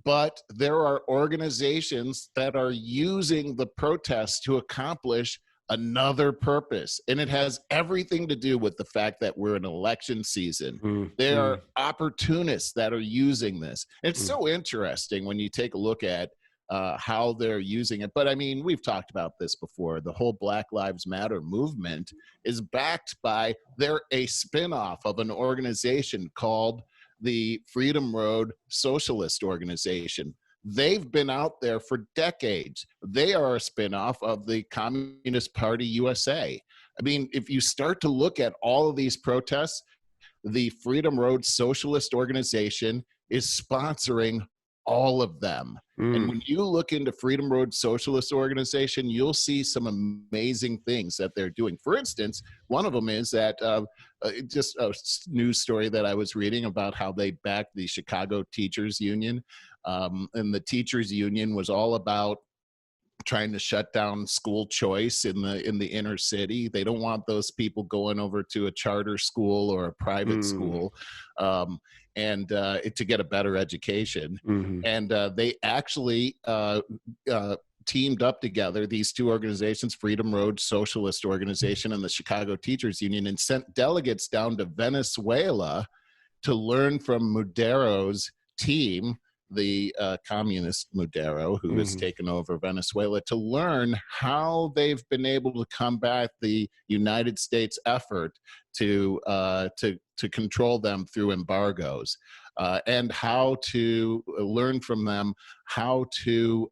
but there are organizations that are using the protests to accomplish another purpose. And it has everything to do with the fact that we're in election season. There are opportunists that are using this. It's so interesting when you take a look at how they're using it. But I mean, we've talked about this before. The whole Black Lives Matter movement is backed by, they're a spinoff of an organization called the Freedom Road Socialist Organization. They've been out there for decades. They are a spinoff of the Communist Party USA. I mean, if you start to look at all of these protests, the Freedom Road Socialist Organization is sponsoring all of them. And when you look into Freedom Road Socialist Organization, you'll see some amazing things that they're doing. For instance, one of them is that just a news story that I was reading about how they backed the Chicago Teachers Union. And the Teachers Union was all about trying to shut down school choice in the inner city. They don't want those people going over to a charter school or a private school. And to get a better education. And they actually teamed up together, these two organizations, Freedom Road Socialist Organization and the Chicago Teachers Union, and sent delegates down to Venezuela to learn from Maduro's team, the communist Maduro, who has taken over Venezuela, to learn how they've been able to combat the United States effort to control them through embargoes, and how to learn from them how to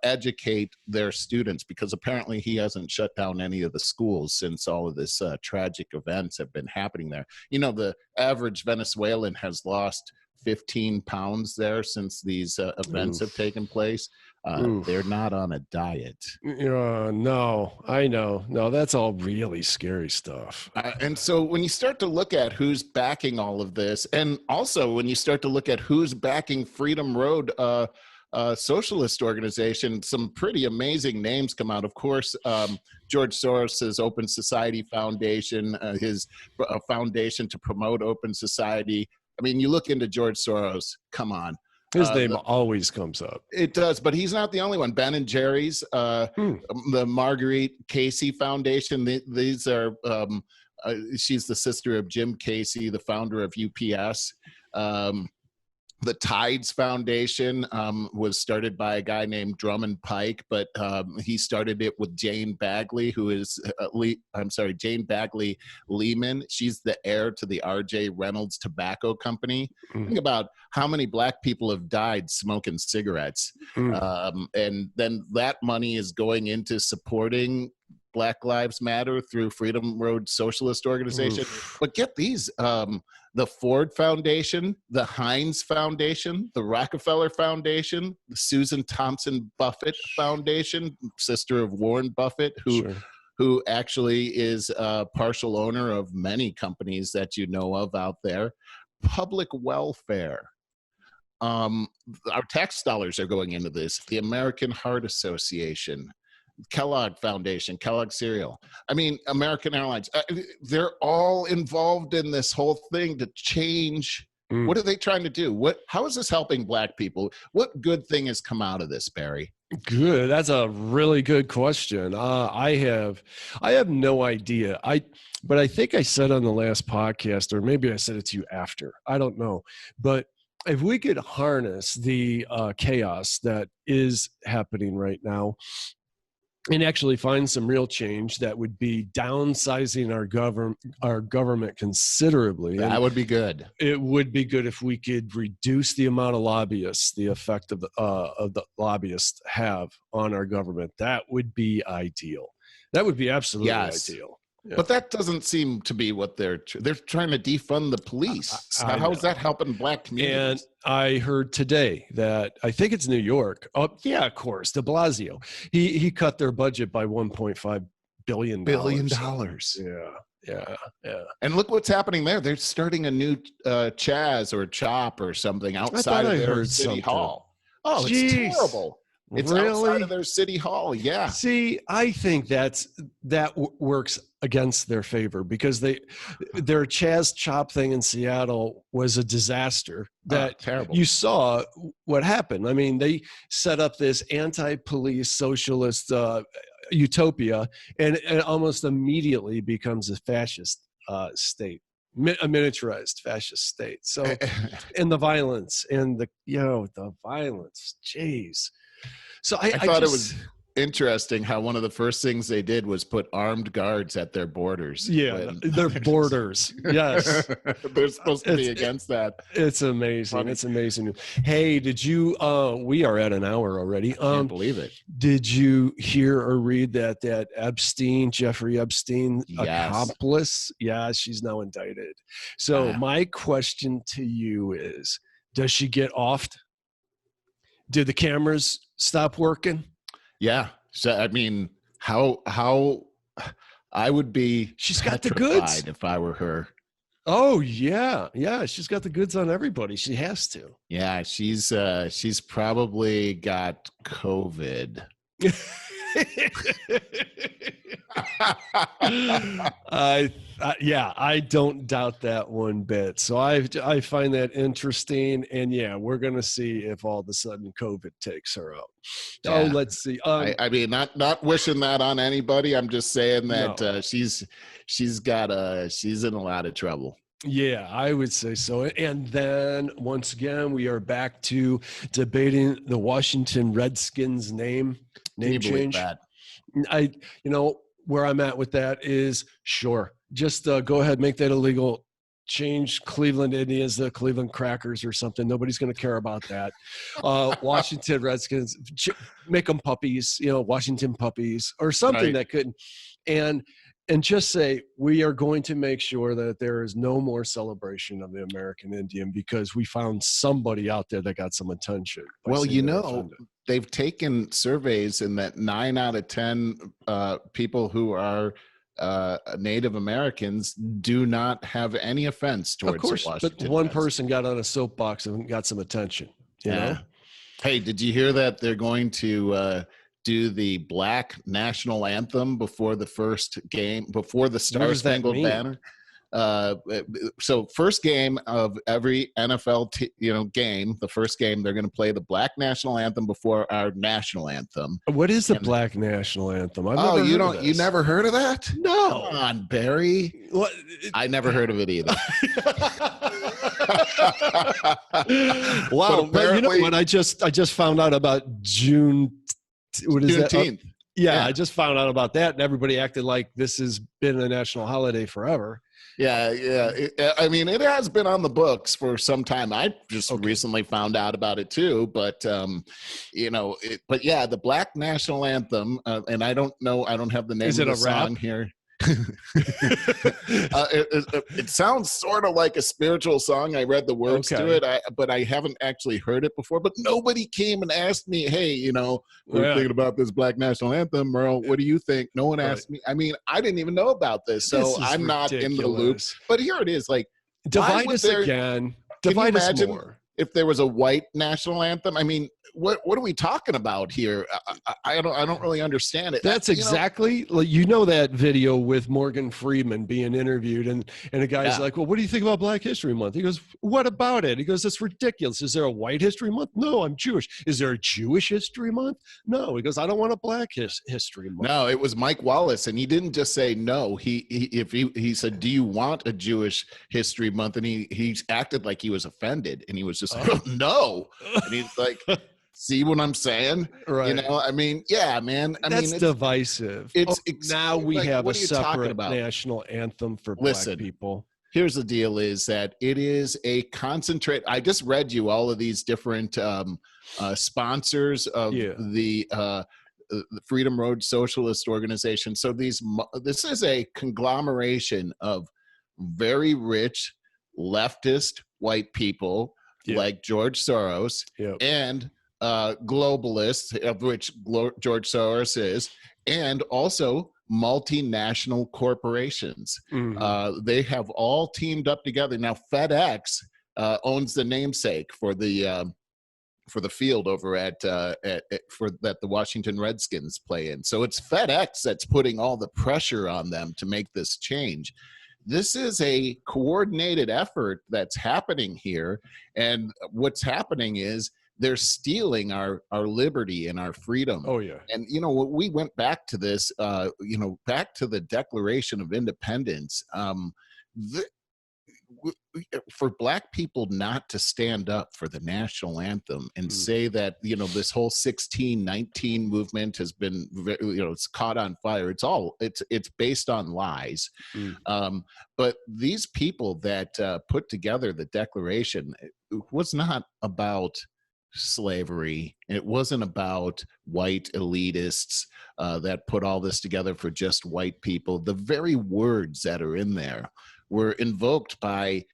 educate their students, because apparently he hasn't shut down any of the schools since all of this tragic events have been happening there. You know, the average Venezuelan has lost 15 pounds there since these events have taken place. They're not on a diet. No, I know. No, that's all really scary stuff. And so when you start to look at who's backing all of this, and also when you start to look at who's backing Freedom Road Socialist Organization, some pretty amazing names come out. Of course, George Soros's Open Society Foundation, his foundation to promote open society. I mean, you look into George Soros, come on. His name always comes up. It does, but he's not the only one. Ben and Jerry's, the Marguerite Casey Foundation, these are, she's the sister of Jim Casey, the founder of UPS. The Tides Foundation was started by a guy named Drummond Pike, but he started it with Jane Bagley, who is Jane Bagley Lehman. She's the heir to the R.J. Reynolds Tobacco Company. Think about how many black people have died smoking cigarettes, and then that money is going into supporting Black Lives Matter through Freedom Road Socialist Organization. But get these. The Ford Foundation, the Heinz Foundation, the Rockefeller Foundation, the Susan Thompson Buffett Foundation, sister of Warren Buffett, who actually is a partial owner of many companies that you know of out there. Public welfare. Our tax dollars are going into this. The American Heart Association, Kellogg Foundation, Kellogg Cereal. I mean, American Airlines. They're all involved in this whole thing to change. What are they trying to do? How is this helping black people? What good thing has come out of this, Barry? Good. That's a really good question. I have no idea. But I think I said on the last podcast, or maybe I said it to you after. I don't know. But if we could harness the chaos that is happening right now, and actually find some real change that would be downsizing our government considerably. That would be good. It would be good if we could reduce the amount of lobbyists, the effect of the lobbyists have on our government. That would be ideal. That would be absolutely ideal. Yeah. But that doesn't seem to be what they're trying to defund the police. How is that helping black communities? And I heard today that I think it's New York. Oh, yeah, of course, de Blasio. He cut their budget by $1.5 billion. Yeah. And look what's happening there. They're starting a new Chaz or Chop or something outside of their city hall. Oh, it's terrible. It's outside of their city hall. Yeah. See, I think that works against their favor because their Chaz Chop thing in Seattle was a disaster. That terrible. You saw what happened. I mean, they set up this anti-police socialist utopia, and it almost immediately becomes a fascist state. A miniaturized fascist state. So, and the violence and the violence, jeez. So I thought it was interesting how one of the first things they did was put armed guards at their borders. Yeah, their borders. Yes. They're supposed to be against that. It's amazing. Funny. It's amazing. Hey, did you, we are at an hour already. I can't believe it. Did you hear or read that Jeffery Epstein accomplice? Yeah, she's now indicted. So my question to you is, does she get offed? Did the cameras stop working? Yeah. So, I mean, how I would be she's got the goods if I were her. Oh, yeah. Yeah. She's got the goods on everybody. She has to. Yeah. She's probably got COVID. I don't doubt that one bit. So I find that interesting, and we're gonna see if all of a sudden COVID takes her out. Yeah. Oh, let's see. I mean, not wishing that on anybody. I'm just saying that she's in a lot of trouble. Yeah, I would say so. And then once again, we are back to debating the Washington Redskins name change. That? Where I'm at with that is sure. Just go ahead, make that illegal. Change Cleveland Indians to Cleveland Crackers or something. Nobody's going to care about that. Washington Redskins, make them puppies, Washington puppies or something that could. And just say, we are going to make sure that there is no more celebration of the American Indian because we found somebody out there that got some attention. Well, they've taken surveys and that 9 out of 10 people who are Native Americans do not have any offense towards Washington. But one person got on a soapbox and got some attention. You know? Hey, did you hear that they're going to do the Black national anthem before the first game, before the Star Spangled Banner? So first game of every NFL game, the first game, they're going to play the Black National Anthem before our national anthem. What is the Black National Anthem? You never heard of that? No. Come on, Barry. What? I never heard of it either. Wow. But you know what? I just found out about June. What is Juneteenth. that? Yeah, I just found out about that, and everybody acted like this has been a national holiday forever. Yeah. I mean, it has been on the books for some time. I just recently found out about it too. But the Black National Anthem, and I don't know, I don't have the name of the song here. It sounds sort of like a spiritual song. I read the words to it, but I haven't actually heard it before. But nobody came and asked me, hey, we're thinking about this Black National Anthem, Merle, what do you think? No one asked me. I mean, I didn't even know about this, so I'm not in the loop. But here it is, like, divide us again. Divide us more. If there was a white national anthem, I mean, what are we talking about here? I don't really understand it. That's exactly that video with Morgan Freeman being interviewed, and a guy's like, well, what do you think about Black History Month? He goes, what about it? He goes, that's ridiculous. Is there a white history month? No, I'm Jewish. Is there a Jewish history month? No. He goes, I don't want a Black history month. No, it was Mike Wallace, and he didn't just say no. He said, do you want a Jewish history month? And he acted like he was offended, and he was just like, oh, no. And he's like, see what I'm saying? Right. I mean, yeah, man. That's divisive. Now we have a separate national anthem for Black people. Here's the deal is that it is a concentrate. I just read you all of these different sponsors of the Freedom Road Socialist Organization. So this is a conglomeration of very rich leftist white people like George Soros and globalists, of which George Soros is, and also multinational corporations. They have all teamed up together. Now, FedEx owns the namesake for the field over that the Washington Redskins play in. So it's FedEx that's putting all the pressure on them to make this change. This is a coordinated effort that's happening here. And what's happening is they're stealing our liberty and our freedom. Oh, yeah. And, we went back to this, back to the Declaration of Independence. For Black people not to stand up for the national anthem and say that, this whole 1619 movement has been, it's caught on fire. It's based on lies. But these people that put together the Declaration, it was not about slavery. It wasn't about white elitists that put all this together for just white people. The very words that are in there were invoked by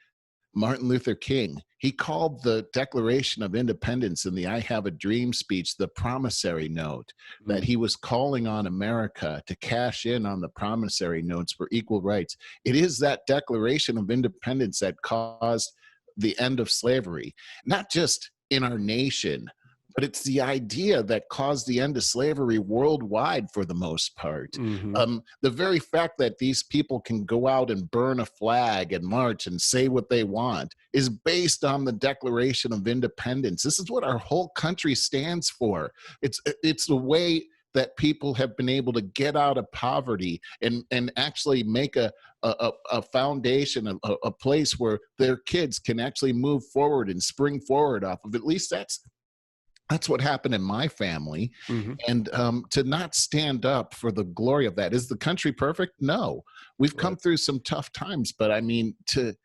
Martin Luther King. He called the Declaration of Independence in the I Have a Dream speech the promissory note, that he was calling on America to cash in on the promissory notes for equal rights. It is that Declaration of Independence that caused the end of slavery, not just in our nation, but it's the idea that caused the end of slavery worldwide for the most part. The very fact that these people can go out and burn a flag and march and say what they want is based on the Declaration of Independence. This is what our whole country stands for. It's the way that people have been able to get out of poverty and actually make a foundation, a place where their kids can actually move forward and spring forward off of. At least that's what happened in my family. And to not stand up for the glory of that. Is the country perfect? No. We've come through some tough times, but I mean, to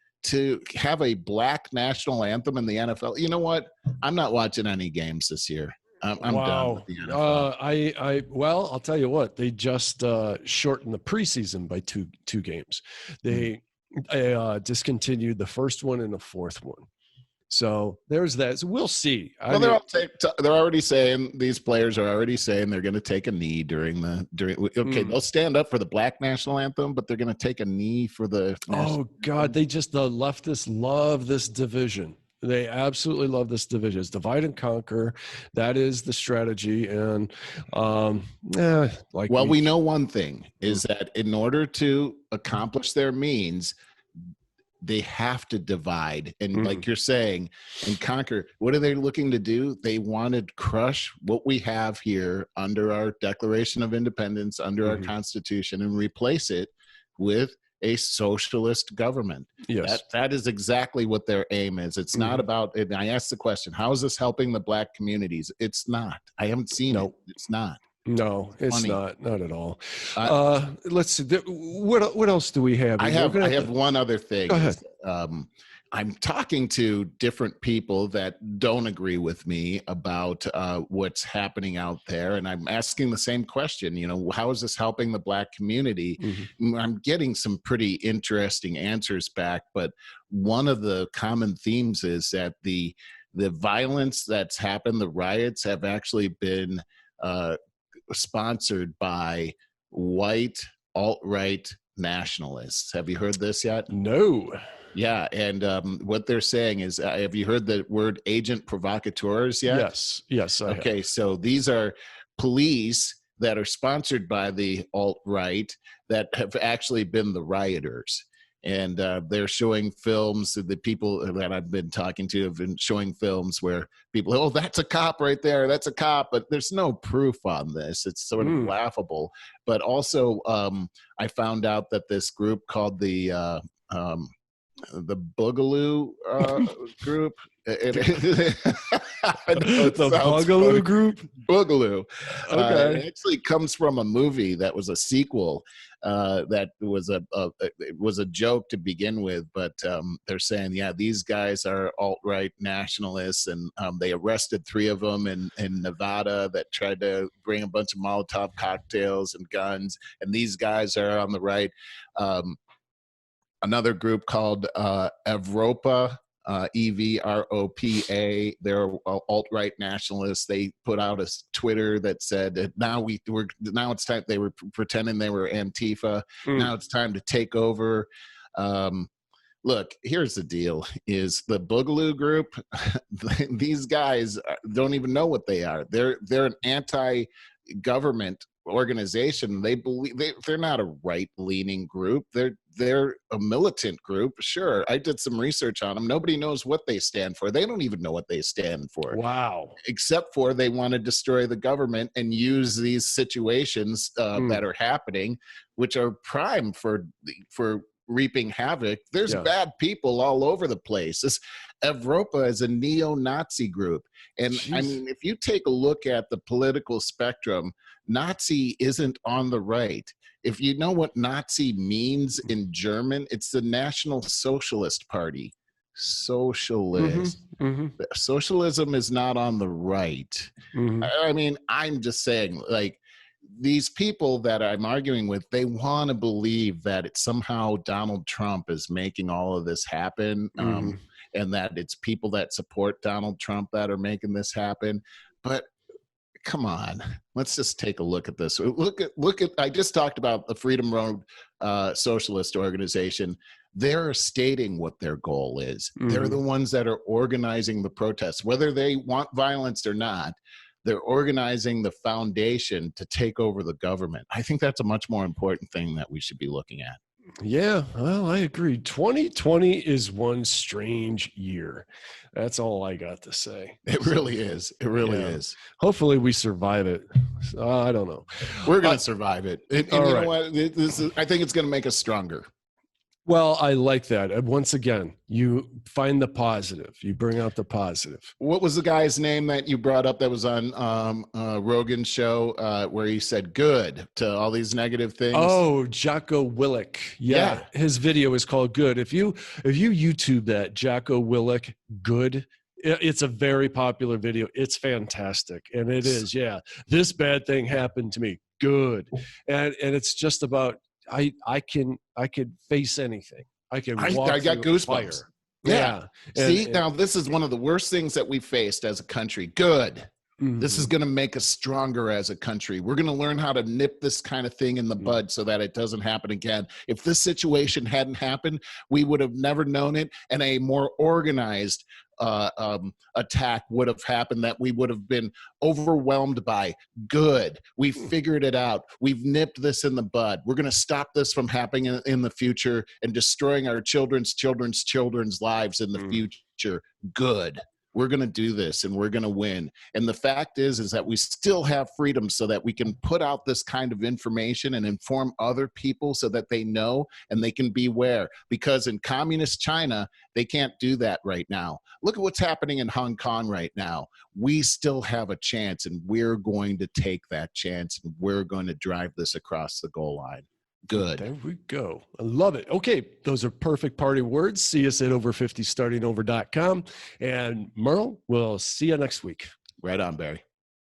have a Black national anthem in the NFL, you know what? I'm not watching any games this year. I'm done with the NFL. Well, I'll tell you what, they just shortened the preseason by two games. They discontinued the first one and the fourth one. So there's that. So we'll see. They're already saying, these players are already saying they're going to take a knee during. They'll stand up for the Black national anthem, but they're going to take a knee for the. Oh God, the leftists love this division. They absolutely love this division. It's divide and conquer. That is the strategy. And we know one thing is that in order to accomplish their means, they have to divide and like you're saying, and conquer. What are they looking to do? They want to crush what we have here under our Declaration of Independence, under our Constitution, and replace it with a socialist government. Yes. That is exactly what their aim is. It's not about, and I asked the question, how is this helping the Black communities? It's not. I haven't seen it. It's not. No, it's not at all. Let's see. What else do we have? I have one other thing. Go ahead. I'm talking to different people that don't agree with me about what's happening out there. And I'm asking the same question, how is this helping the Black community? I'm getting some pretty interesting answers back. But one of the common themes is that the violence that's happened, the riots have actually been sponsored by white alt-right nationalists. Have you heard this yet? No. Yeah, and what they're saying is, have you heard the word agent provocateurs yet? Yes. Okay, so these are police that are sponsored by the alt-right that have actually been the rioters. And they're showing films. The people that I've been talking to have been showing films where people, oh, that's a cop right there. That's a cop. But there's no proof on this. It's sort of laughable. But also, I found out that this group called the Boogaloo group. The Boogaloo group? Boogaloo. Okay. It actually comes from a movie that was a sequel that was it was a joke to begin with, but they're saying, yeah, these guys are alt-right nationalists, and they arrested 3 of them in Nevada that tried to bring a bunch of Molotov cocktails and guns, and these guys are on the right. Another group called Evropa, EVROPA. They're alt-right nationalists. They put out a Twitter that said that now it's time. They were pretending they were Antifa. Now it's time to take over. Look, here's the deal: is the Boogaloo group? These guys don't even know what they are. They're an anti-government organization. They believe they're not a right-leaning group. They're a militant group. Sure, I did some research on them. Nobody knows what they stand for. They don't even know what they stand for. Wow. Except for they want to destroy the government and use these situations that are happening, which are prime for reaping havoc. There's bad people all over the place. This Evropa is a neo-Nazi group. And I mean, if you take a look at the political spectrum, Nazi isn't on the right. If you know what Nazi means in German, it's the National Socialist Party. Socialist. Socialism is not on the right. I mean, I'm just saying, like, these people that I'm arguing with, they want to believe that it's somehow Donald Trump is making all of this happen, and that it's people that support Donald Trump that are making this happen. But come on, let's just take a look at this. Look at. I just talked about the Freedom Road Socialist Organization. They're stating what their goal is. They're the ones that are organizing the protests, whether they want violence or not. They're organizing the foundation to take over the government. I think that's a much more important thing that we should be looking at. Yeah, well, I agree. 2020 is one strange year. That's all I got to say. It really is. It really is. Hopefully we survive it. I don't know. We're going to survive it. And you know what? I think it's going to make us stronger. Well, I like that. Once again, you find the positive. You bring out the positive. What was the guy's name that you brought up that was on Rogan's show where he said good to all these negative things? Oh, Jocko Willink. Yeah. His video is called Good. If you YouTube that, Jocko Willink, Good, it's a very popular video. It's fantastic. And it is, this bad thing happened to me. Good. And it's just about, I could face anything. I got goosebumps. Fire. Yeah. See, now this is one of the worst things that we faced as a country. Good. This is going to make us stronger as a country. We're going to learn how to nip this kind of thing in the bud so that it doesn't happen again. If this situation hadn't happened, we would have never known it. And a more organized attack would have happened that we would have been overwhelmed by. Good. We figured it out. We've nipped this in the bud. We're going to stop this from happening in the future and destroying our children's lives in the future. Good. We're going to do this and we're going to win. And the fact is that we still have freedom so that we can put out this kind of information and inform other people so that they know and they can beware. Because in communist China, they can't do that right now. Look at what's happening in Hong Kong right now. We still have a chance, and we're going to take that chance, and we're going to drive this across the goal line. Good. There we go. I love it. Okay. Those are perfect party words. See us at over50startingover.com. And Merle, we'll see you next week. Right on, Barry.